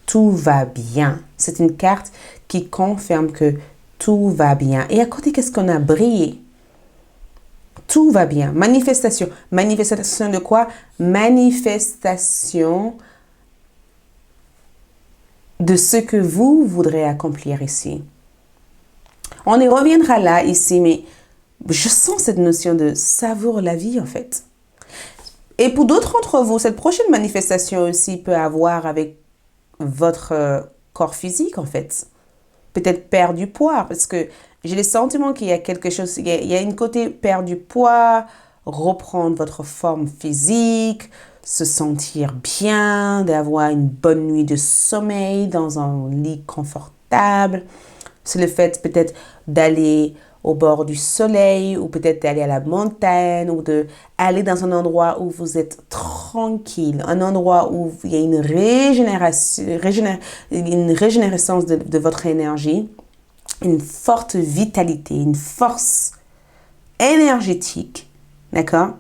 tout va bien. C'est une carte qui confirme que tout va bien. Et à côté, qu'est-ce qu'on a brillé? Tout va bien. Manifestation. Manifestation de quoi? Manifestation de ce que vous voudrez accomplir ici. On y reviendra là, ici, mais je sens cette notion de savoure la vie, en fait. Et pour d'autres d'entre vous, cette prochaine manifestation aussi peut avoir avec votre corps physique, en fait. Peut-être perdre du poids, parce que j'ai le sentiment qu'il y a quelque chose, il y a une côté perdre du poids, reprendre votre forme physique, se sentir bien, d'avoir une bonne nuit de sommeil dans un lit confortable. C'est le fait peut-être d'aller au bord du soleil ou peut-être d'aller à la montagne ou d'aller dans un endroit où vous êtes tranquille, un endroit où il y a une régénérescence de votre énergie, une forte vitalité, une force énergétique, d'accord?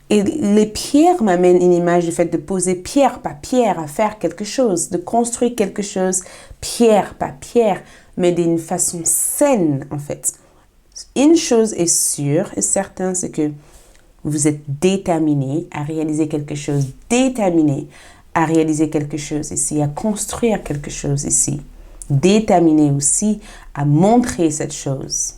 Et les pierres m'amènent une image du fait de poser pierre par pierre à faire quelque chose, de construire quelque chose pierre par pierre, mais d'une façon saine en fait. Une chose est sûre et certaine, c'est que vous êtes déterminé à réaliser quelque chose, déterminé à réaliser quelque chose ici, à construire quelque chose ici, déterminé aussi à montrer cette chose.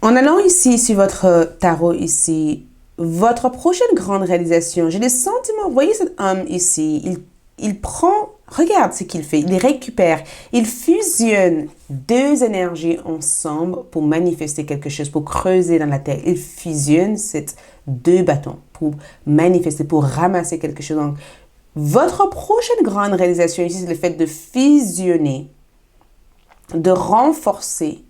En allant ici sur votre tarot ici, votre prochaine grande réalisation, j'ai des sentiments, vous voyez cet homme ici, il prend, regarde ce qu'il fait, il récupère, il fusionne deux énergies ensemble pour manifester quelque chose, pour creuser dans la terre. Il fusionne ces deux bâtons pour manifester, pour ramasser quelque chose. Donc, votre prochaine grande réalisation ici, c'est le fait de fusionner, de renforcer,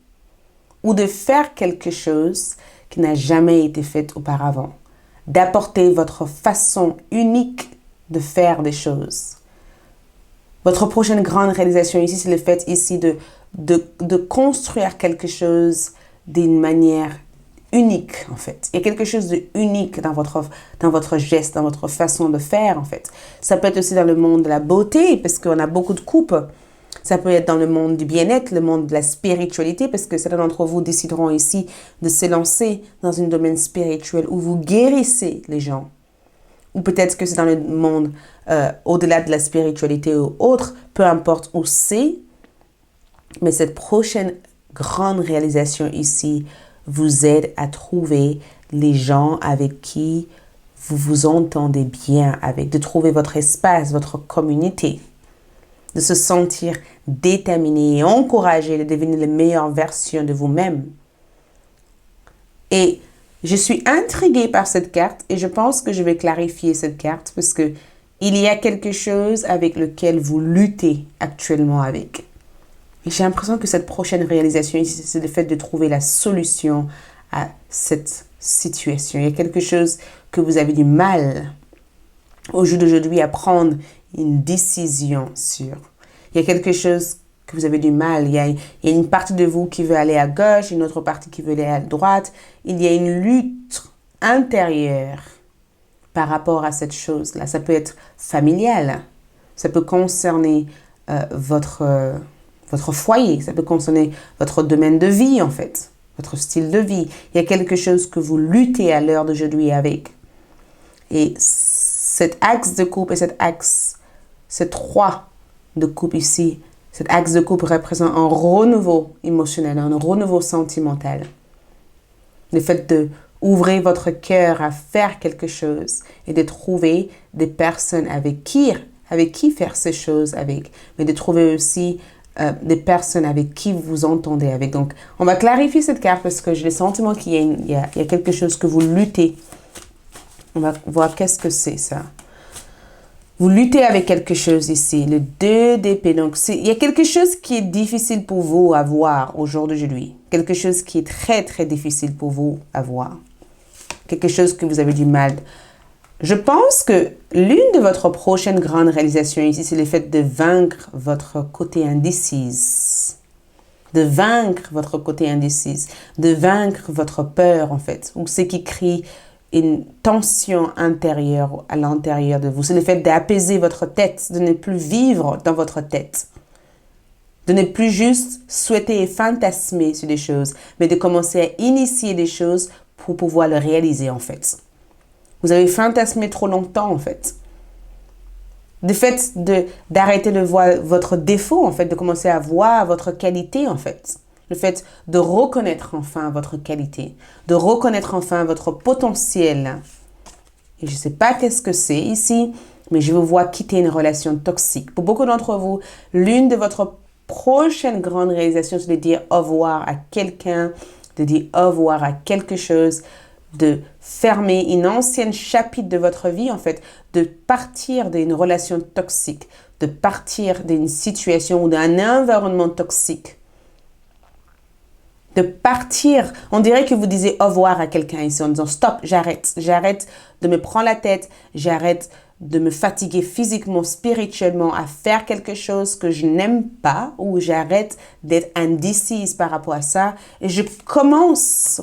ou de faire quelque chose qui n'a jamais été fait auparavant. D'apporter votre façon unique de faire des choses. Votre prochaine grande réalisation ici, c'est le fait ici de construire quelque chose d'une manière unique en fait. Il y a quelque chose de unique dans votre geste, dans votre façon de faire en fait. Ça peut être aussi dans le monde de la beauté parce qu'on a beaucoup de coupes. Ça peut être dans le monde du bien-être, le monde de la spiritualité, parce que certains d'entre vous décideront ici de se lancer dans un domaine spirituel où vous guérissez les gens. Ou peut-être que c'est dans le monde au-delà de la spiritualité ou autre, peu importe où c'est. Mais cette prochaine grande réalisation ici vous aide à trouver les gens avec qui vous vous entendez bien avec, de trouver votre espace, votre communauté, de se sentir déterminé et encouragé de devenir la meilleure version de vous-même. Et je suis intriguée par cette carte et je pense que je vais clarifier cette carte parce que il y a quelque chose avec lequel vous luttez actuellement avec. Et j'ai l'impression que cette prochaine réalisation ici, c'est le fait de trouver la solution à cette situation. Il y a quelque chose que vous avez du mal au jour d'aujourd'hui à prendre une décision sur. Il y a quelque chose que vous avez du mal. Il y a une partie de vous qui veut aller à gauche, une autre partie qui veut aller à droite. Il y a une lutte intérieure par rapport à cette chose-là. Ça peut être familial. Ça peut concerner votre foyer. Ça peut concerner votre domaine de vie, en fait. Votre style de vie. Il y a quelque chose que vous luttez à l'heure d'aujourd'hui avec. Et cet axe de coupe et cet 3 de coupe ici, cet axe de coupe représente un renouveau émotionnel, un renouveau sentimental. Le fait de ouvrir votre cœur à faire quelque chose et de trouver des personnes avec qui faire ces choses avec, mais de trouver aussi des personnes avec qui vous vous entendez avec. Donc, on va clarifier cette carte parce que j'ai le sentiment qu'il y a quelque chose que vous luttez. On va voir qu'est-ce que c'est ça. Vous luttez avec quelque chose ici, le 2 d'épée. Donc, il y a quelque chose qui est difficile pour vous à voir au jour d'aujourd'hui. Quelque chose qui est très, très difficile pour vous à voir. Quelque chose que vous avez du mal. Je pense que l'une de votre prochaine grande réalisation ici, c'est le fait de vaincre votre côté indécise. De vaincre votre côté indécise. De vaincre votre peur, en fait. Ou ce qui crie une tension intérieure à l'intérieur de vous. C'est le fait d'apaiser votre tête, de ne plus vivre dans votre tête. De ne plus juste souhaiter et fantasmer sur des choses, mais de commencer à initier des choses pour pouvoir le réaliser en fait. Vous avez fantasmé trop longtemps en fait. Le fait d'arrêter de voir votre défaut en fait, de commencer à voir votre qualité en fait. Le fait de reconnaître enfin votre qualité, de reconnaître enfin votre potentiel. Et je ne sais pas qu'est-ce que c'est ici, mais je vous vois quitter une relation toxique. Pour beaucoup d'entre vous, l'une de votre prochaine grande réalisation, c'est de dire au revoir à quelqu'un, de dire au revoir à quelque chose, de fermer une ancienne chapitre de votre vie, en fait, de partir d'une relation toxique, de partir d'une situation ou d'un environnement toxique. De partir, on dirait que vous disiez au revoir à quelqu'un ici en disant stop, j'arrête de me prendre la tête, j'arrête de me fatiguer physiquement, spirituellement à faire quelque chose que je n'aime pas ou j'arrête d'être indécise par rapport à ça et je commence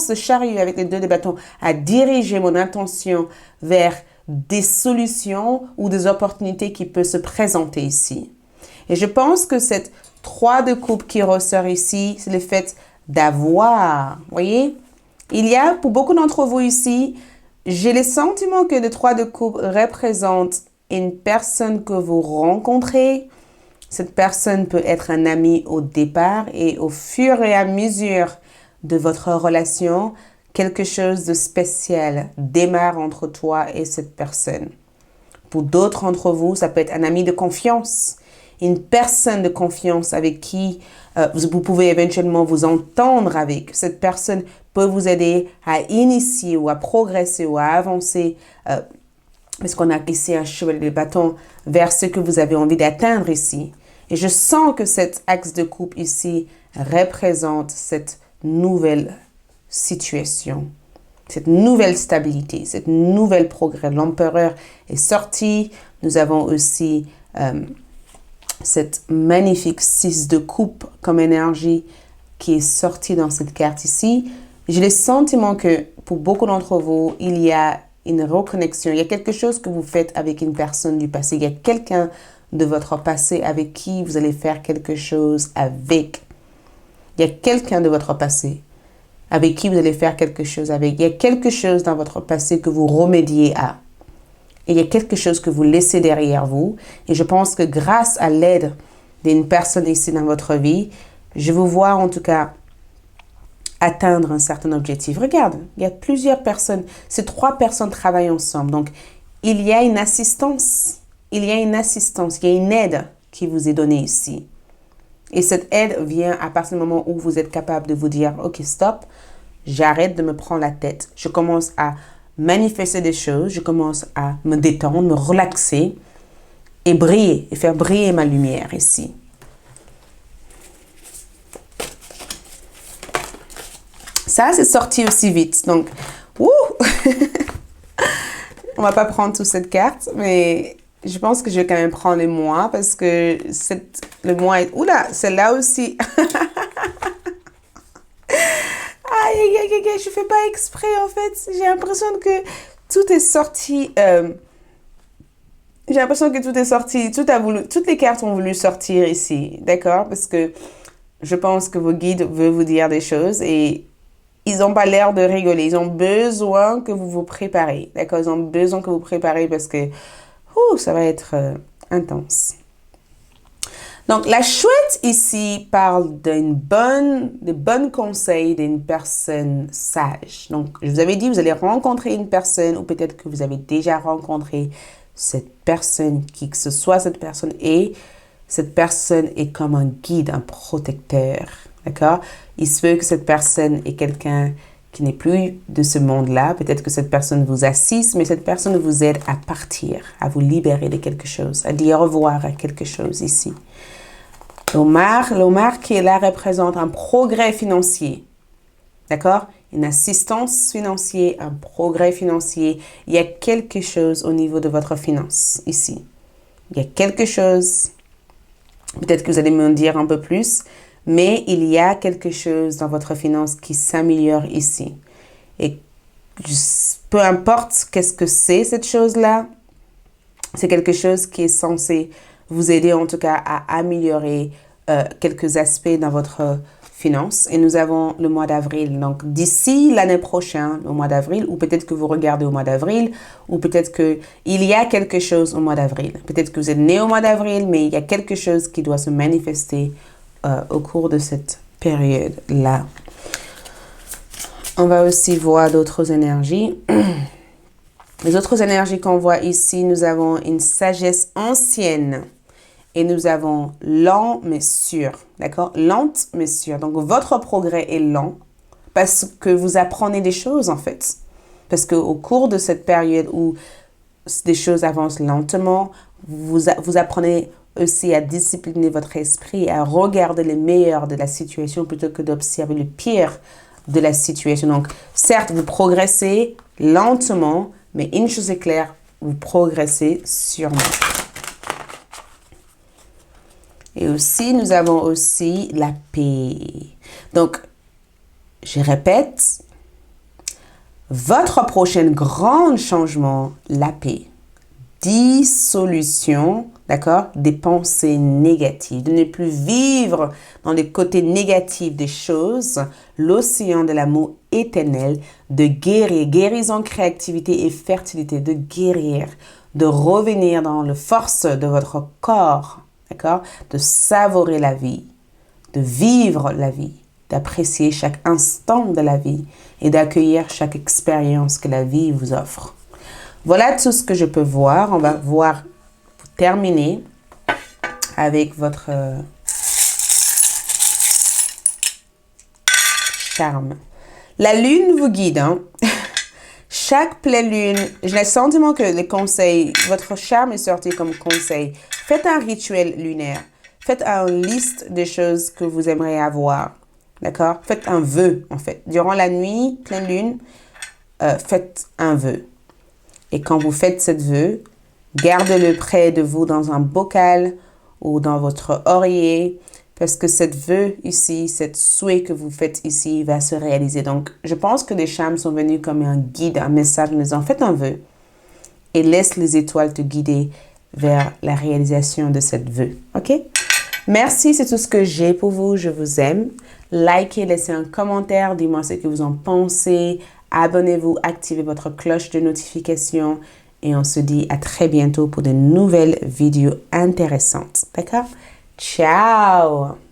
le chariot avec les 2 de bâton à diriger mon attention vers des solutions ou des opportunités qui peuvent se présenter ici. Et je pense que cette 3 de coupe qui ressort ici, c'est le fait d'avoir. Voyez, il y a pour beaucoup d'entre vous ici, j'ai le sentiment que le 3 de coupe représente une personne que vous rencontrez. Cette personne peut être un ami au départ et au fur et à mesure de votre relation, quelque chose de spécial démarre entre toi et cette personne. Pour d'autres d'entre vous, ça peut être un ami de confiance. Une personne de confiance avec qui vous pouvez éventuellement vous entendre avec. Cette personne peut vous aider à initier ou à progresser ou à avancer parce qu'on a ici un cheval de bâton vers ce que vous avez envie d'atteindre ici. Et je sens que cet axe de coupe ici représente cette nouvelle situation, cette nouvelle stabilité, cette nouvelle progrès. L'empereur est sorti. Nous avons aussi cette magnifique 6 de coupe comme énergie qui est sortie dans cette carte ici. J'ai le sentiment que pour beaucoup d'entre vous, il y a une reconnexion. Il y a quelque chose que vous faites avec une personne du passé. Il y a quelqu'un de votre passé avec qui vous allez faire quelque chose avec. Il y a quelqu'un de votre passé avec qui vous allez faire quelque chose avec. Il y a quelque chose dans votre passé que vous remédiez à. Et il y a quelque chose que vous laissez derrière vous. Et je pense que grâce à l'aide d'une personne ici dans votre vie, je vous vois en tout cas atteindre un certain objectif. Regarde, il y a plusieurs personnes. Ces 3 personnes travaillent ensemble. Donc, il y a une assistance. Il y a une assistance. Il y a une aide qui vous est donnée ici. Et cette aide vient à partir du moment où vous êtes capable de vous dire, OK, stop, j'arrête de me prendre la tête. Je commence à manifester des choses. Je commence à me détendre, me relaxer et briller, et faire briller ma lumière ici. Ça, c'est sorti aussi vite. Donc, on va pas prendre toute cette carte, mais je pense que je vais quand même prendre les mois parce que le mois est... Oula, celle-là aussi. Aïe, je fais pas exprès en fait. J'ai l'impression que tout est sorti. J'ai l'impression que tout est sorti. Toutes les cartes ont voulu sortir ici, d'accord? Parce que je pense que vos guides veulent vous dire des choses et ils n'ont pas l'air de rigoler. Ils ont besoin que vous vous préparez. D'accord? Ils ont besoin que vous vous préparez parce que ça va être intense. Donc, la chouette ici parle de bons conseils d'une personne sage. Donc, je vous avais dit, vous allez rencontrer une personne ou peut-être que vous avez déjà rencontré cette personne, qui que ce soit cette personne, et cette personne est comme un guide, un protecteur. D'accord? Il se peut que cette personne est quelqu'un qui n'est plus de ce monde-là. Peut-être que cette personne vous assiste, mais cette personne vous aide à partir, à vous libérer de quelque chose, à dire au revoir à quelque chose ici. L'Omar qui est là représente un progrès financier. D'accord? Une assistance financière, un progrès financier. Il y a quelque chose au niveau de votre finance ici. Il y a quelque chose, peut-être que vous allez me dire un peu plus, mais il y a quelque chose dans votre finance qui s'améliore ici. Et peu importe qu'est-ce que c'est cette chose-là, c'est quelque chose qui est censé vous aider en tout cas à améliorer quelques aspects dans votre finance. Et nous avons le mois d'avril. Donc d'ici l'année prochaine, au mois d'avril, ou peut-être que vous regardez au mois d'avril, ou peut-être qu'il y a quelque chose au mois d'avril. Peut-être que vous êtes né au mois d'avril, mais il y a quelque chose qui doit se manifester au cours de cette période-là. On va aussi voir d'autres énergies. Les autres énergies qu'on voit ici, nous avons une sagesse ancienne et nous avons lent mais sûr. D'accord? Lente mais sûre. Donc, votre progrès est lent parce que vous apprenez des choses en fait. Parce qu'au cours de cette période où des choses avancent lentement, vous apprenez aussi à discipliner votre esprit, à regarder le meilleur de la situation plutôt que d'observer le pire de la situation. Donc, certes, vous progressez lentement, mais une chose est claire, vous progressez sûrement. Et aussi, nous avons aussi la paix. Donc, je répète, votre prochain grand changement, la paix. Dissolution, d'accord, des pensées négatives, de ne plus vivre dans les côtés négatifs des choses, l'océan de l'amour éternel, de guérir, guérison, créativité et fertilité, de guérir, de revenir dans la force de votre corps, d'accord, de savourer la vie, de vivre la vie, d'apprécier chaque instant de la vie et d'accueillir chaque expérience que la vie vous offre. Voilà tout ce que je peux voir. On va voir, pour terminer, avec votre charme. La lune vous guide. Hein? Chaque pleine lune, j'ai le sentiment que les conseils, votre charme est sorti comme conseil. Faites un rituel lunaire. Faites une liste des choses que vous aimeriez avoir. D'accord? Faites un vœu, en fait. Durant la nuit, pleine lune, faites un vœu. Et quand vous faites cette vœu, gardez-le près de vous dans un bocal ou dans votre oreiller parce que cette vœu ici, cette souhait que vous faites ici va se réaliser. Donc, je pense que les charmes sont venus comme un guide, un message en disant, faites un vœu et laisse les étoiles te guider vers la réalisation de cette vœu. OK? Merci, c'est tout ce que j'ai pour vous. Je vous aime. Likez, laissez un commentaire, dis-moi ce que vous en pensez. Abonnez-vous, activez votre cloche de notification et on se dit à très bientôt pour de nouvelles vidéos intéressantes. D'accord? Ciao!